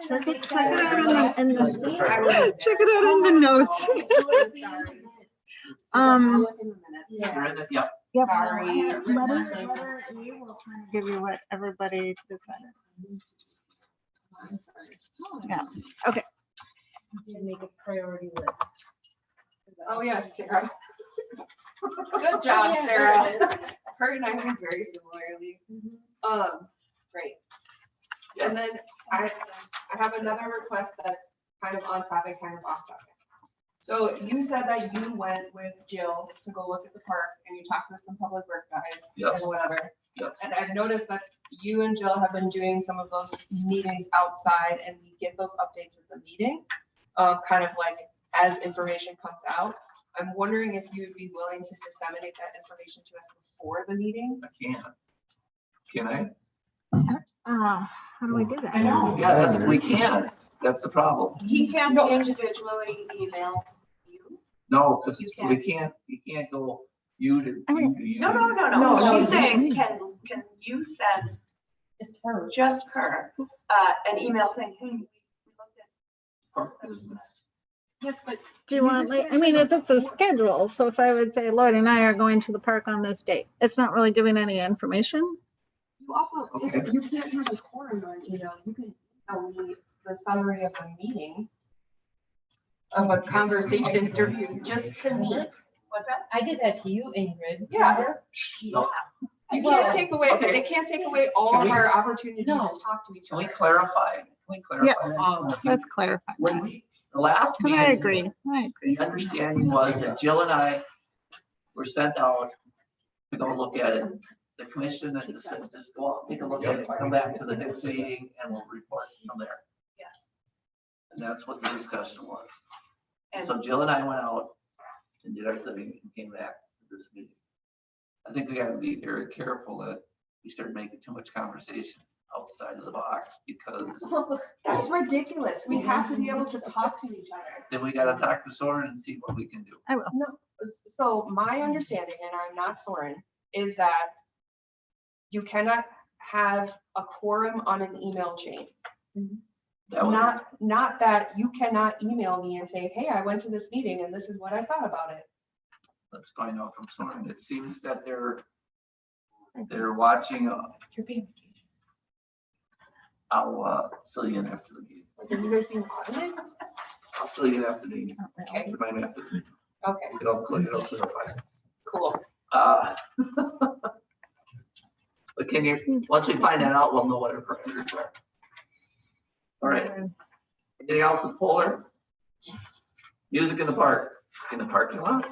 Check it out I in would- check it out in the notes. Sorry. Um, Look in the minutes. You're in it, yep. Yep. Sorry. Give you what everybody decided. I'm sorry. Yeah. Did make a priority list. Oh, yeah, Sarah. Good job, Sarah. Her and I think very similarly. Great. And then I have another request that's kind of on topic, kind of off topic. So you said that you went with Jill to go look at the park and you talked with some public work guys Yes. and whatever. Yes. And I've noticed that you and Jill have been doing some of those meetings outside and we get those updates at the meeting, kind of like as information comes out. I'm wondering if you'd be willing to disseminate that information to us before the meetings? I can. Can I? How do we do that? Yeah, we can. That's the problem. He can't individually email you. No, because You we can't go you to you. No, no, no, No, no. no. She's saying, can you send Just her. just her, an email saying, hey, we looked at. Yes, but Do you want, like, I mean, it's a schedule, so if I would say Lloyd and I are going to the park on this date, it's not really giving any information. You also, Okay. you can't have a quorum on, you can tell me the summary of a meeting. Of a conversation interview, just to me. What's that? I did that to you, Ingrid. Yeah. remember? No. You Well, can't take away, okay. they can't take away all Can of we- our opportunity to No. talk to each Can we other. clarify? Can we clarify? Yes. that? Let's clarify. When we, the last But meeting. I agree. The understanding was that Jill and I were sent out to go look at it. The commission and just said, just go out, take a look at it, come back to the next meeting and we'll report from there. Yes. And that's what the discussion was. And So Jill and I went out and did our thing and came back to this meeting. I think we gotta be very careful that we start making too much conversation outside of the box because That's ridiculous. We have to be able to talk to each other. then we gotta talk to Soren and see what we can do. I will. No, so my understanding, and I'm not Soren, is that you cannot have a quorum on an email chain. It's That was- not that you cannot email me and say, hey, I went to this meeting and this is what I thought about it. Let's find out from Soren. It seems that they're watching, You're being, I'll fill you in after the meeting. like, are you guys being audited? I'll fill you in after the meeting. Okay, You might have to- okay, It'll clarify. cool. But can you, once we find that out, we'll know what our parameters are. All right. Anything else with Polar? Music in the park, in the parking lot?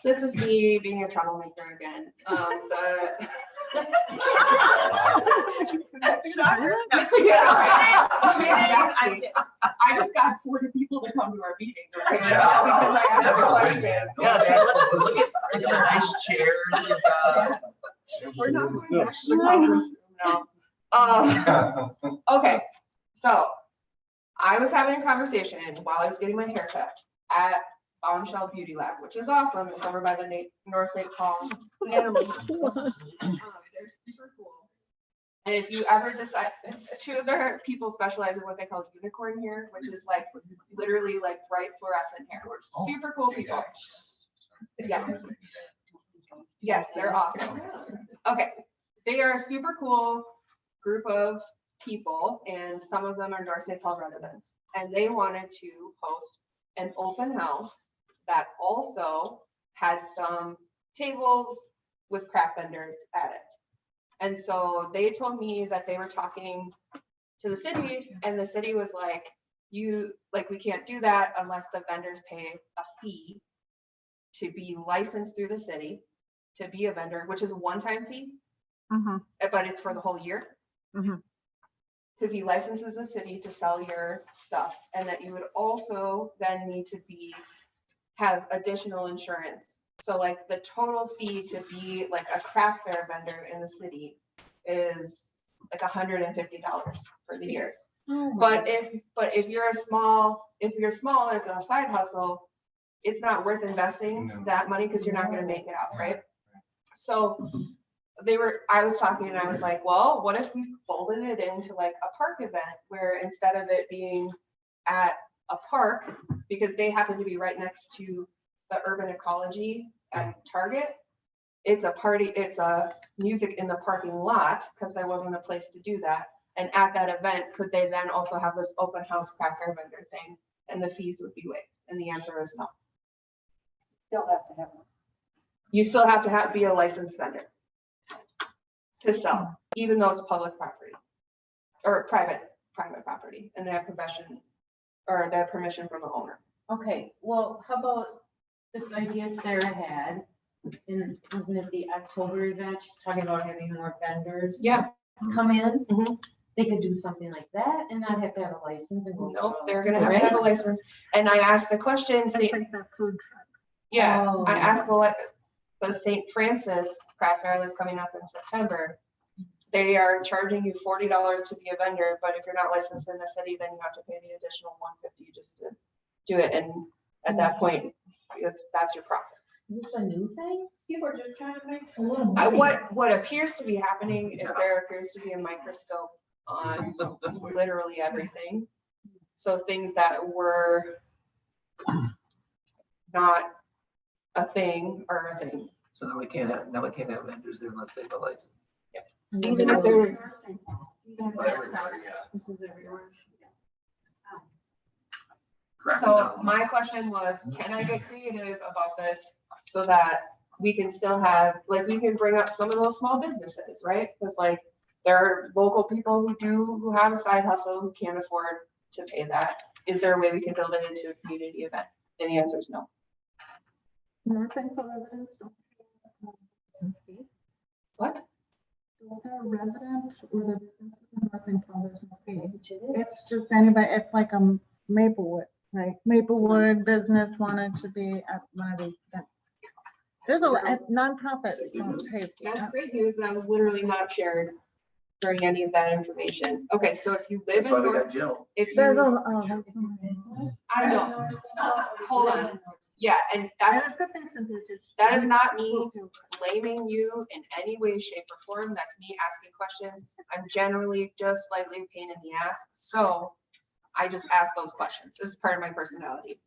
This is me being a troublemaker again. I just got 40 people to come to our meeting right now because I asked a question. Yeah, see, look at the nice chairs. We're not going back to the conference room now. Okay, so I was having a conversation while I was getting my hair cut at Bombshell Beauty Lab, which is awesome. It's over by the North St. Paul Animal Hospital. They're super cool. And if you ever decide, two of their people specialize in what they call unicorn hair, which is like literally like bright fluorescent hair. Super cool people. Yes. Yes, they're awesome. Okay, they are a super cool group of people, and some of them are North St. Paul residents. And they wanted to host an open house that also had some tables with craft vendors at it. And so they told me that they were talking to the city, and the city was like, we can't do that unless the vendors pay a fee to be licensed through the city to be a vendor, which is a one-time fee, but it's for the whole year. to be licensed as a city to sell your stuff, and that you would also then need to have additional insurance. So like the total fee to be like a craft fair vendor in the city is like $150 for the year. But if you're small, and it's a side hustle, it's not worth investing that money because you're not gonna make it out, right? So I was talking and I was like, well, what if we folded it into like a park event where instead of it being at a park, because they happen to be right next to the urban ecology at Target, it's a music in the parking lot because there wasn't a place to do that. And at that event, could they then also have this open house craft fair vendor thing and the fees would be waived? And the answer is no. Still have to have one. You still have to be a licensed vendor to sell, even though it's public property or private property, and they have permission from the owner. Okay, well, how about this idea Sarah had, wasn't it the October event? She's talking about having more vendors. Yeah. Come in. Mhm. They could do something like that and not have to have a license and go. Nope, they're gonna have to have a license. And I asked the question, see, It's like the food truck. yeah, Oh. I asked the St. Francis craft fair that's coming up in September. They are charging you $40 to be a vendor, but if you're not licensed in the city, then you have to pay the additional $150 just to do it. And at that point, that's your profits. Is this a new thing? People are just trying to make A little. What appears to be happening is there appears to be a microscope on literally everything. So things that were not a thing are a thing. So now we can't have vendors there unless they have a license. Even if they're. This is everywhere. So my question was, can I get creative about this so that we can still have, like, we can bring up some of those small businesses, right? Because like, there are local people who have a side hustle who can't afford to pay that. Is there a way we can build it into a community event? And the answer is no. North Central residents don't pay license fee. What? The resident or the business in North Central, there's no fee. It's just anybody, it's like a Maplewood, right? Maplewood business wanted to be at one of these. There's nonprofits don't pay. That's great news. That was literally not shared during any of that information. Okay, so if you live That's in why we North, got Jill. if There's you, I I know, hold on. Yeah, and that's, that is not me blaming you in any way, shape, or form. That's me asking questions. I'm generally just slightly a pain in the ass. So I just ask those questions. This is part of my personality.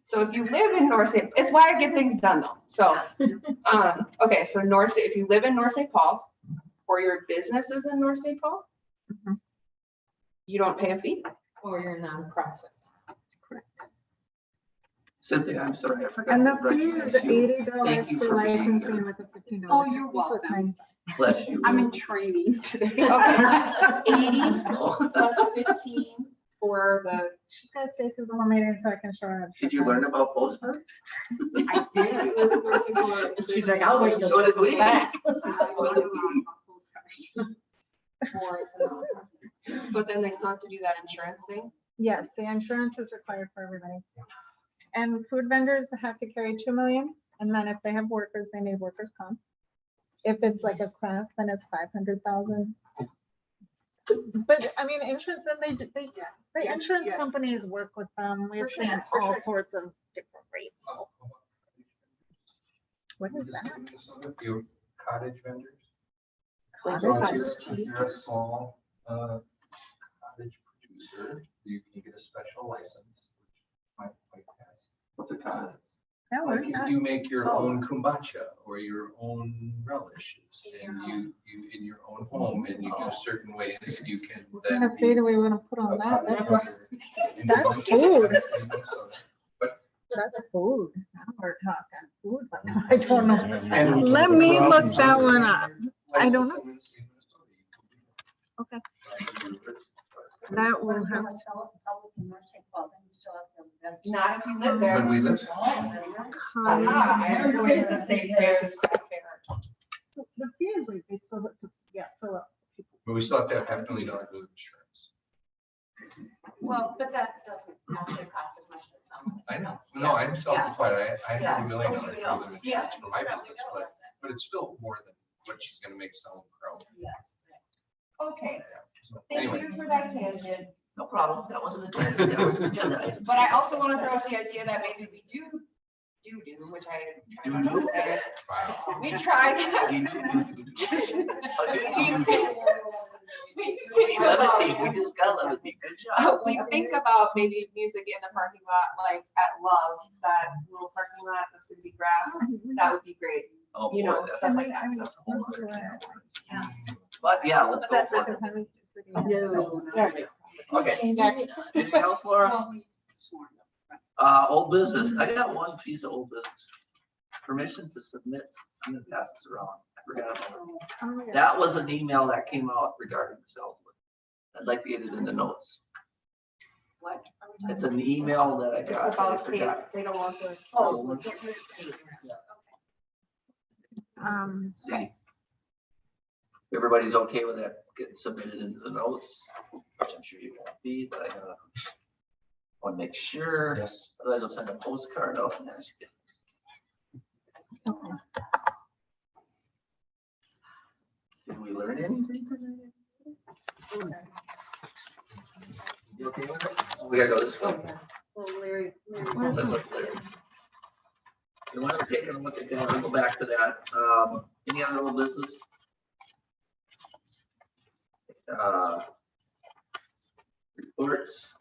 So if you live in North St. It's why I get things done though. So, okay, so if you live in North St. Paul or your business is in North St. Paul, you don't pay a fee. Or you're a nonprofit. Cynthia, I'm sorry, I forgot And to the fee is recognize you. $80 Thank you for for being licensing here. with a $15. Oh, you're fee, so it's welcome. Bless you. I'm in training today. Okay. 80 plus 15 for the. She's got to stay through the whole meeting so I can show her. Did you learn about postcards? I did. She's like, I'll wait till So did you we. come back. But then they still have to do that insurance thing. Yes, the insurance is required for everybody. And food vendors have to carry 2 million. And then if they have workers, they need workers' comp. If it's like a craft, then it's 500,000. But I mean, insurance, and the insurance companies work with them. We've seen all sorts of different rates. What is that? Your cottage vendors. Cottage So vendors. if you're a small cottage producer, you can get a special license, which might pass. What's a cottage? Yeah, Like where's if that? you make your own kombucha or your own relishes and you in your own home and you do certain ways, you can What then. kind of fee do we want to put on a that? cottage That's vendor. that's food. So, That's food. Now we're talking food. I don't know. And Let me look that one up. I don't know. Okay. That will have. Not if you live there. When we live. Aha, I heard it was the St. Francis Craft Fair. So the fee is like they still have to, yeah, fill up. But we still have to have $500 million worth of insurance. Well, but that doesn't actually cost as much as it sounds like. I know, no, I'm self-employed, I have $1 million Yeah. worth of Yeah. insurance for my business, but it's still more than what she's gonna make selling crowd. Yes. Okay, So thank anyway, you for that tangent. No problem. That was an agenda. That was an agenda item. But I also want to throw out the idea that maybe we do, which I try not to say. wow. We try. We just got levity. Good job. We think about maybe music in the parking lot, like at Love, that little parking lot that's gonna be grass. That would be great, Oh, you boy, know, that's- stuff like that. So. But yeah, let's But go that's for it. No. Okay, Next. anything else, Laura? Old business. I got one piece of old business. Permission to submit. I'm gonna pass this around. I forgot about it. That was an email that came out regarding Southwood. I'd like to get it in the notes. What? It's an email that I It's got. that I about forgot. they don't want to. Oh. See. Everybody's okay with that getting submitted into the notes, which I'm sure you won't be, but I gotta want to make sure. Yes. Otherwise I'll send a postcard out and ask you. Did we learn anything tonight? You okay with it? We gotta go this way. Let's look there. You want to take a look at that, we'll go back to that. Any other old business? Reports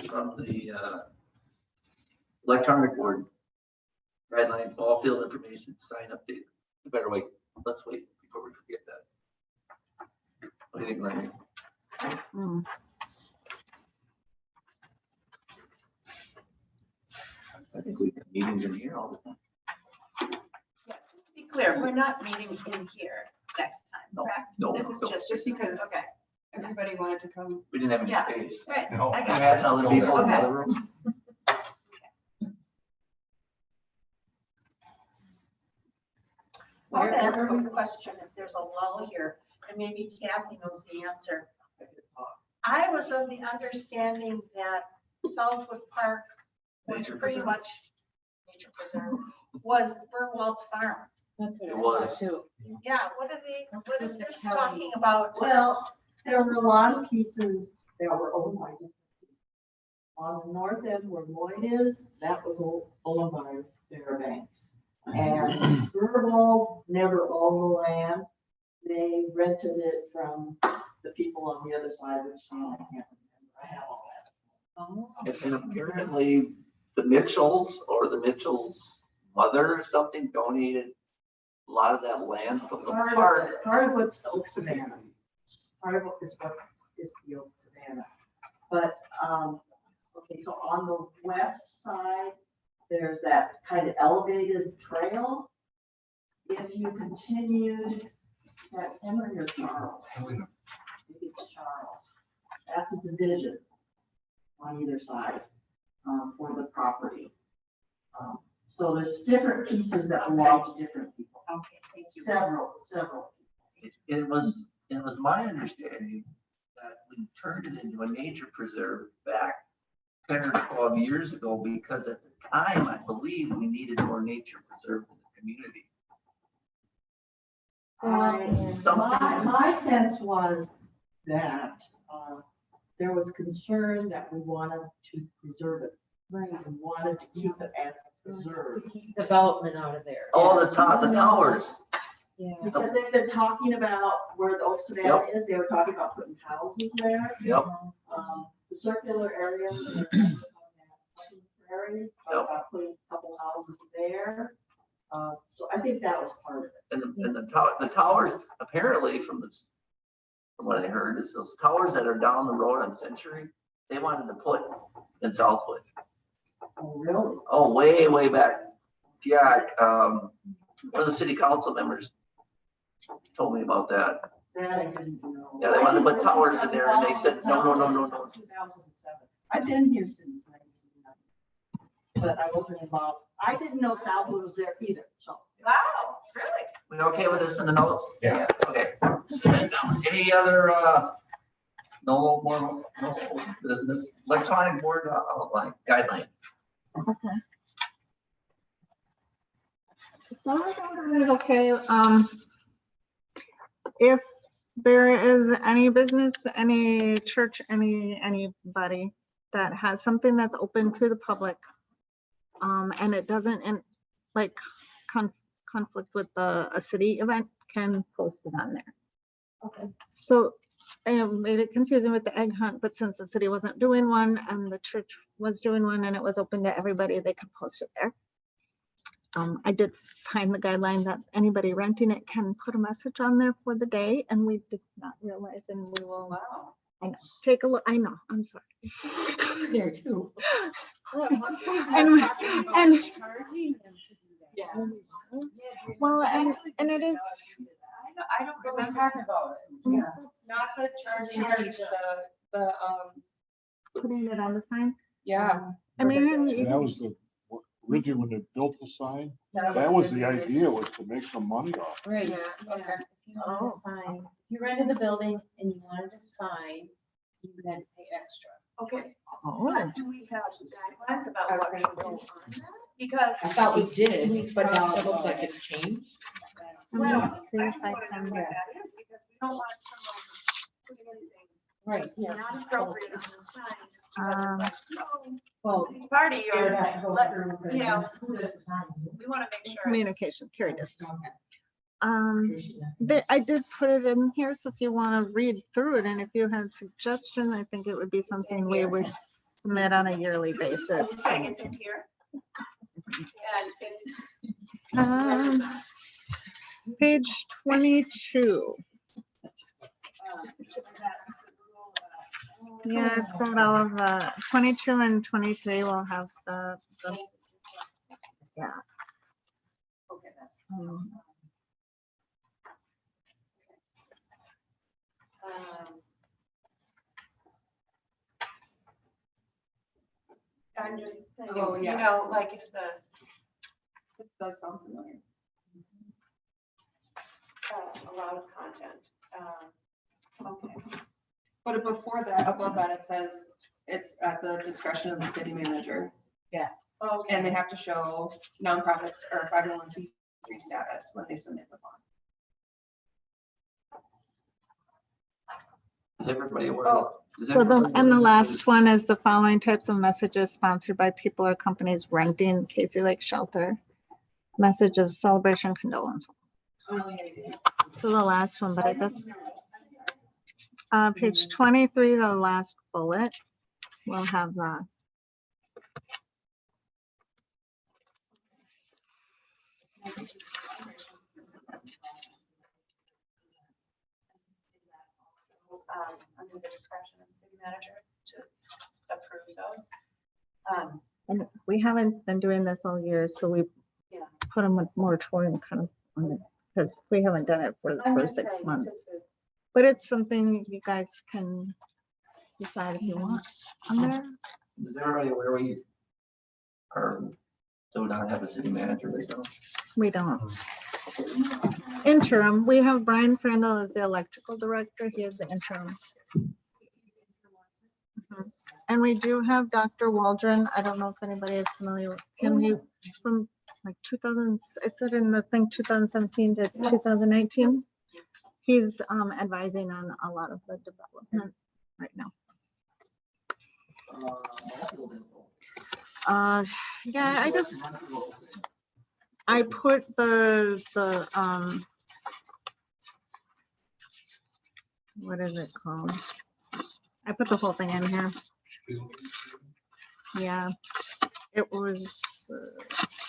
from the electronic board. Guideline, all field information, sign update. We better wait. Let's wait before we forget that. What do you think, Larry? I think we have meetings in here all the time. Yeah, just to be clear, we're not meeting in here next time, No, correct? no, This is no. Just because Okay, everybody wanted to come. We didn't have any Yeah. space. right. No. I We got it. had other people in the Okay. other room. I want to ask a question, if there's a lull here, and maybe Kathy knows the answer. I was of the understanding that Southwood Park was Nature pretty preserve. much, nature preserve, was Burwald's farm. That's what It I was. thought too. Yeah, what is the this county. talking about? Well, there were a lot of pieces that were owned by different people. On the north end where Lloyd is, that was owned by Fairbanks. And Burwald never owned the land. They rented it from the people on the other side, which I can't remember. I have all that. And apparently the Mitchells or the Mitchell's mother or something donated a lot of that land from the park. Part of what's Oak Savannah. Part of what is the Oak Savannah. But, okay, so on the west side, there's that kind of elevated trail. If you continued, is that Henry or Charles? Maybe it's Charles. That's a division on either side for the property. So there's different pieces that belong to different people. Okay, thank you. Several. It was my understanding that we turned it into a nature preserve back 10 or 12 years ago because at the time, I believe we needed more nature preserve in the community. My sense was that there was concern that we wanted to preserve it. Right. We wanted to keep it as preserved. To keep development out of there. All the towers. Yeah. Because they've been talking about where the Oak Savannah is, they were talking about putting houses there. Yep. The circular area. Prairie, about putting a couple houses there. So I think that was part of it. And the towers, apparently from what I heard, is those towers that are down the road on Century, they wanted to put in Southwood. Oh, really? Oh, way back. Yeah, one of the city council members told me about that. That I didn't know. Yeah, they wanted to put towers in there and they said, no. 2007. I've been here since 1990. But I wasn't involved. I didn't know Southwood was there either, so. Wow, really? We okay with this in the notes? Yeah. Okay. So then, any other no more, no business, electronic board outline, guideline. Okay. So I thought it was okay, if there is any business, any church, anybody that has something that's open to the public, and it doesn't like conflict with a city event, can post it on there. Okay. So I made it confusing with the egg hunt, but since the city wasn't doing one and the church was doing one and it was open to everybody, they could post it there. I did find the guideline that anybody renting it can put a message on there for the day, and we did not realize, and we will Wow. take a look. I know, I'm sorry. There too. And Charging them to do that. Yeah. well, and it is, I don't But we remember. talked about it. Yeah. Not the charging piece, the, putting it on the sign. yeah. I mean, And that was the, originally when they built the sign, that was the idea, was to make some money off. Right. Yeah, Yeah. okay. If you wanted a sign, if you rented the building and you wanted a sign, you had to pay extra. Okay, oh, but do we have guidelines about what can go on that? Because. I thought we did, but now it looks like it's changed. let me Well, see I if just I want to know can. what that is, because we don't want someone putting anything Right, yeah. not appropriate on the sign. just because it's like, no, Well, it's party or, let- through. you know, we want to make sure. it's- Communication, Carrie does. I did put it in here, so if you want to read through it, and if you had suggestions, I think it would be something we would submit on a yearly basis. Okay, it's in here. And it's. Page 22. Yeah, it's got all of the 22 and 23 will have the yeah. Okay, that's. I'm just saying, Oh, you yeah. know, like if the, This does sound familiar. a lot of content, okay. But before that, above that, it says it's at the discretion of the city manager. Okay. And they have to show nonprofits or 501c3 status when they submit the bond. Is everybody aware? Oh, is So the, everybody and the aware- last one is the following types of messages sponsored by people or companies renting Casey Lake Shelter. Message of celebration, condolence. So the last one, but it does. Page 23, the last bullet, will have the. Under the discretion of the city manager to approve those. And we haven't been doing this all year, so we Yeah. put a moratorium kind of on it, because we haven't done it for the I'm first just 6 saying, months. it's a- But it's something you guys can decide if you want on there. Is everybody aware we are, do not have a city manager right now? We don't. Interim, we have Brian Frandl as the electrical director. He is the interim. Mhm. And we do have Dr. Waldron. I don't know if anybody is familiar with him. He from like 2000, it said in the thing 2017 to 2019. He's advising on a lot of the development right now. Yeah, I put the what is it called? I put the whole thing in here. Yeah, it was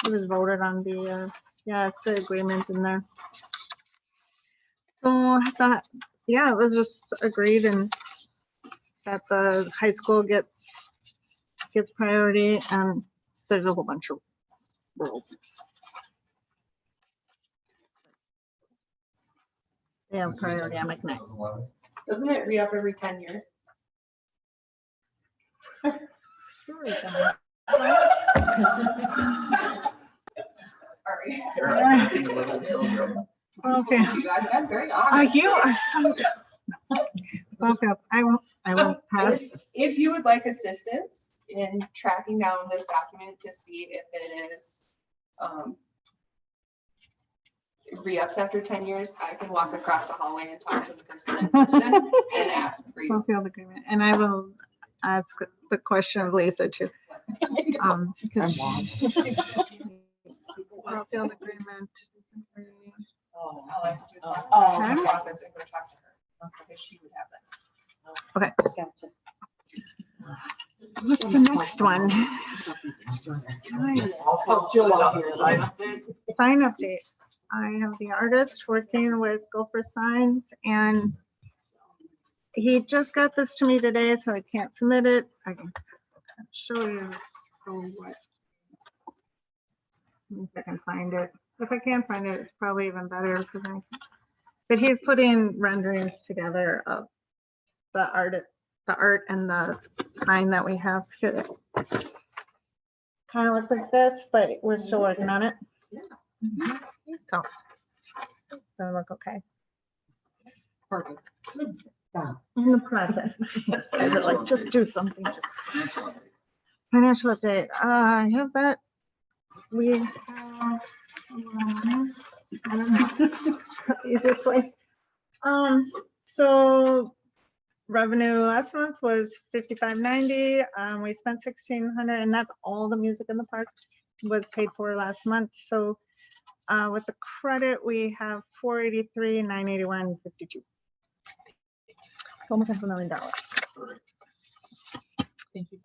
voted on the, yeah, it's the agreement in there. So I thought, yeah, it was just agreed and that the high school gets priority, and there's a whole bunch of rules. Yeah, priority on McKnight. Doesn't it re-up every 10 years? Sure it does. Sorry. Okay. I'm very honest. You are so. Okay, I won't. I will pass. If you would like assistance in tracking down this document to see if it is, re-ups after 10 years, I can walk across the hallway and talk to the person in person and ask for you. Well-field agreement, and I will ask the question of Lisa too. Because well-field agreement. Oh, All I have to do is walk Oh, to okay. the office and go talk to her, because she would have this. Okay, Gotcha. what's the next one? Oh, Jill out here. Sign update. I have the artist working with Gopher Signs, and he just got this to me today, so I can't submit it. I can show you. So what? Let me see if I can find it. If I can't find it, it's probably even better because but he's putting renderings together of the art and the sign that we have here. Kind of looks like this, but we're still working on it. So, doesn't look okay. Perfect. In the process. Guys are like, just do something. Financial update. I have that. We have. Easiest way. So revenue last month was 5590. We spent 1600, and that's all the music in the parks was paid for last month. So with the credit, we have 483, 981, 52. Almost $500,000. Thank you.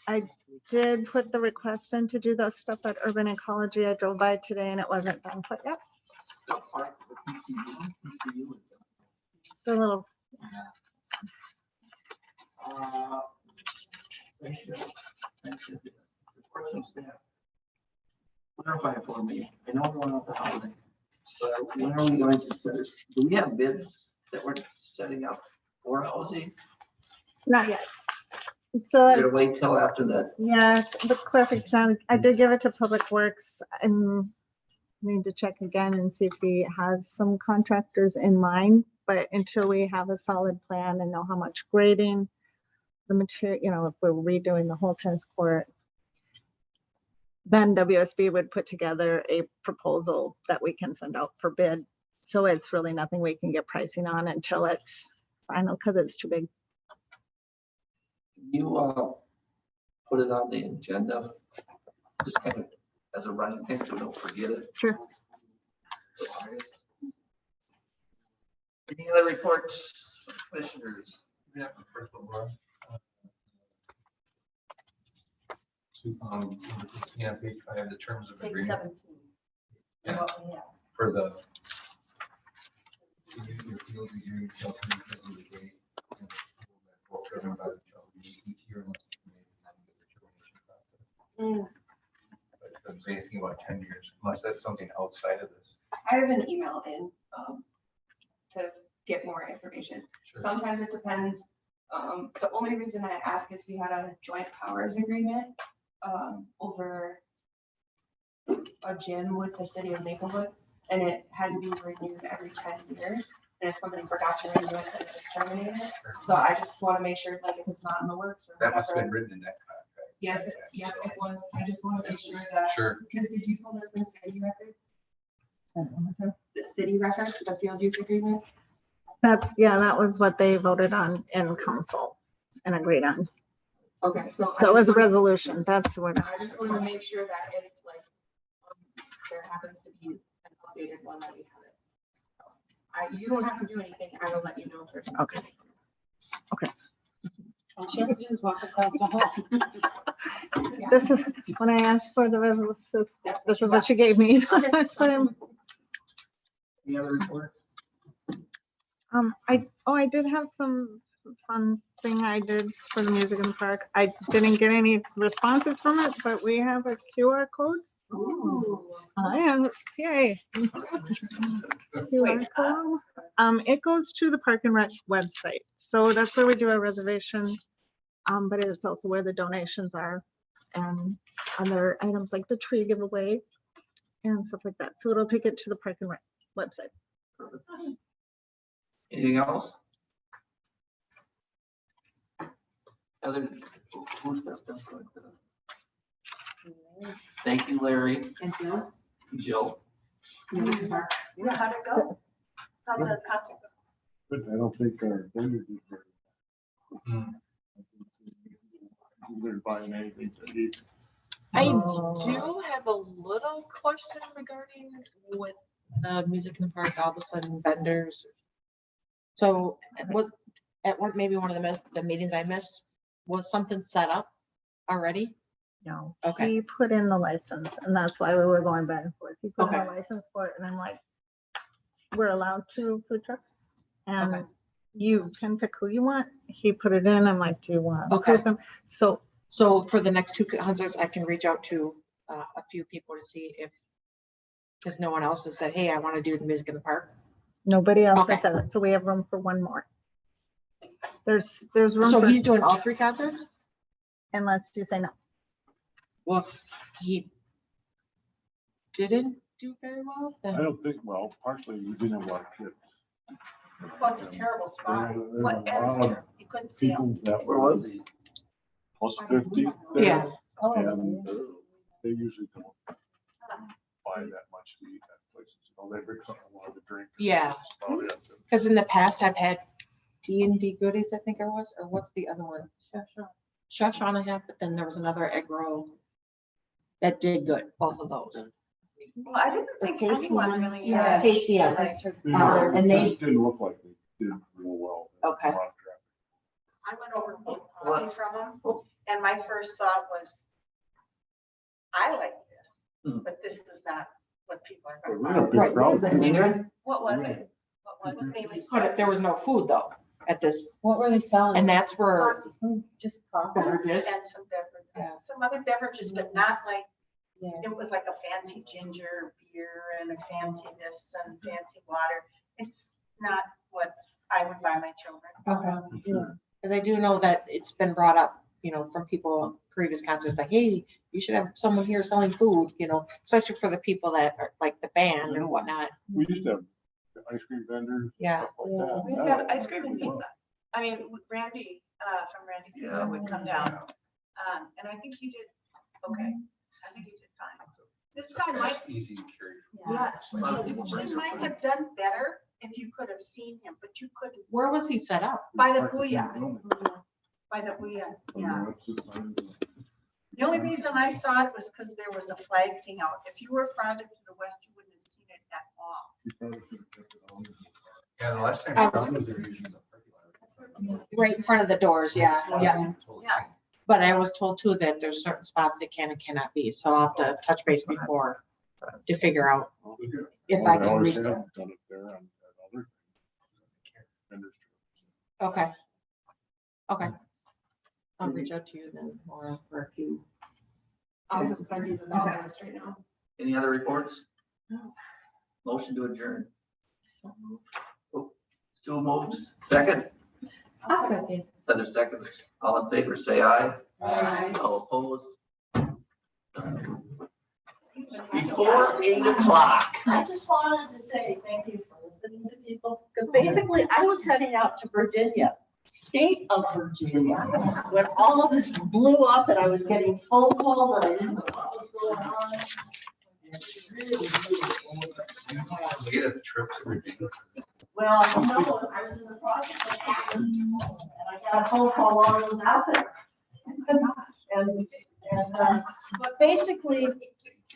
I did put the request in to do the stuff at Urban Ecology. I drove by today and it wasn't done put yet. The little. Clarify it for me. I know we're going up the holiday, but when are we going to set it? Do we have bids that we're setting up for housing? Not yet. We're So, gonna wait till after that. yeah, the clarification, I did give it to Public Works and need to check again and see if he has some contractors in mind. But until we have a solid plan and know how much grading, the material, you know, if we're redoing the whole tennis court, then WSB would put together a proposal that we can send out for bid. So it's really nothing we can get pricing on until it's final, because it's too big. You put it on the agenda, just kind of as a running thing, so we don't forget it. Sure. Any other reports, commissioners? Yeah, first of all, yeah, page 5, the terms of Page agreement 17. Yeah. What we have. for the. Use your field review shall commence as of the date, and both governed by the shall be each year unless made in line with the termination process. But it doesn't say anything about 10 years, unless that's something outside of this. I have an email in to get more information. Sure. Sometimes it depends. The only reason I ask is we had a joint powers agreement over a gym with the city of Maplewood, and it had to be renewed every 10 years. And if somebody forgot to renew it, then it was terminated. So I just want to make sure, like, if it's not in the works or That must have whatever. been written in that contract. Yes, it was. I just want to make sure that. Sure. Because did you pull this from city records? The city records, the field use agreement? That's, yeah, that was what they voted on in council and agreed on. Okay, so. So it was a resolution. That's what. I just want to make sure that it's like, there happens to be an updated one that we have it. You don't have to do anything. I will let you know. If there's Okay. Okay. All she has to do is walk across the hall. This is, when I asked for the resolution, this is what she gave me. So that's what I'm. Any other reports? I did have some fun thing I did for the music in the park. I didn't get any responses from it, but we have a QR code. Ooh. I am, yay. QR code. It goes to the Park and Rec website. So that's where we do our reservations. But it's also where the donations are and other items like the tree giveaway and stuff like that. So it'll take it to the Park and Rec website. Anything else? Other, who's got stuff like that? Thank you, Larry. And Jill? Jill. How'd it go? How'd the concert go? But I don't think our vendors did very well. They're buying anything to eat. I do have a little question regarding with the music in the park, all of a sudden vendors. So was at one, maybe one of the meetings I missed, was something set up already? No, Okay. he put in the license and that's why we were going back and forth. He put in the Okay. license for it and I'm like, we're allowed 2 food trucks and Okay. you can pick who you want. He put it in. I'm like, do you want? to Okay. approve them? So for the next 2 concerts, I can reach out to a few people to see if, because no one else has said, hey, I want to do the music in the park. Nobody else Okay. has said it, so we have room for 1 more. There's room So for, he's doing all 3 concerts? unless you say no. Well, he didn't do very well. I Then don't think, well, partially we didn't have a lot of kids. Well, it's a terrible spot. There were What, a lot of you couldn't see them. people that Where were was he? plus 50. there, Yeah. And they usually don't buy that much to eat at places. You know, they bring something a lot to drink. Yeah. That's about it. Because in the past I've had D&D goodies, I think it was, or what's the other one? Chef Shawn I have, but then there was another egg roll that did good, both of those. Well, I didn't think anyone really. Yeah, KCM. Like, And they- It didn't look like they did real well. There was a Okay. lot of traffic. I went over to get coffee from them, and my first thought was, I like this, but this is not what people are But going we to had a big Right. crowd. Ingrid? what was it? What It was was it? mainly. But there was no food though at this, What were they selling? and that's where Just coffee. beverages. And some beverages, Yeah. some other beverages, but not like, Yeah. it was like a fancy ginger beer and a fancy this and fancy water. It's not what I would buy my children. Okay. Because I do know that it's been brought up, you know, from people, previous concerts, like, hey, you should have someone here selling food, you know, especially for the people that are like the band and whatnot. We used to have ice cream vendors. Yeah. stuff like that. We used to have ice cream and pizza. I mean, Randy, from Randy's Pizza would come down. And I think he did, okay. I think he did fine. This guy might, Fast, easy to carry. yes, A lot of people say he so. might have done better if you could have seen him, but you couldn't. Where was he set up? By the Practicing booyah, filming. by the booyah, On yeah. the opposite side of the- The only reason I saw it was because there was a flag thing out. If you were farther to the west, you wouldn't have seen it at all. You probably should have kept it on. Yeah, the last time I I was- found was they were using the parking lot. Right in front of the doors, yeah, yeah. Totally Yeah. same. But I was told too that there's certain spots that can and cannot be, so I'll have to touch base before to figure out if Well, I they can always restart. have done it there on other vendors. Okay. Okay. I'll reach out to you then, Laura, for a few. I'll just send you the dollar list right now. Any other reports? Motion to adjourn. Oh, Stu moves, second, other seconds, all in favor, say aye. Aye. All opposed? Before 8 o'clock. I just wanted to say thank you for listening to people, because basically I was heading out to Virginia, state of Virginia, when all of this blew up and I was getting phone calls and I didn't know what was going on. We had a trip to Virginia. Well, no, I was in the process of packing, and I got a phone call while I was out there. But basically,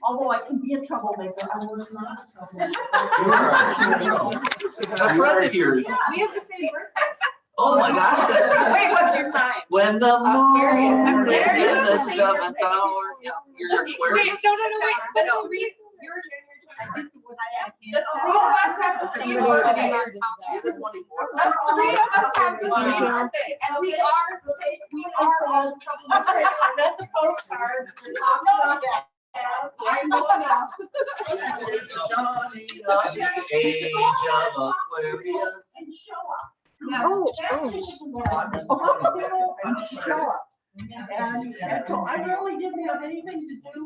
although I can be a troublemaker, I was not a troublemaker. A friend of yours. We have the same birthday. Oh my gosh. Wait, what's your sign? When the moon is There you in go. the seventh hour. Yeah, you're Wait, Aquarius. no, wait. Let's read your January 20th. The three of us have the same birthday. You're the 24th. The three of us have the same birthday, and we are. Okay, I read the postcard. We're talking about that. I know enough. Johnny, the age of Aquarius. And show up. Oh, That's just what I'm- and show up. And so I really didn't have anything to do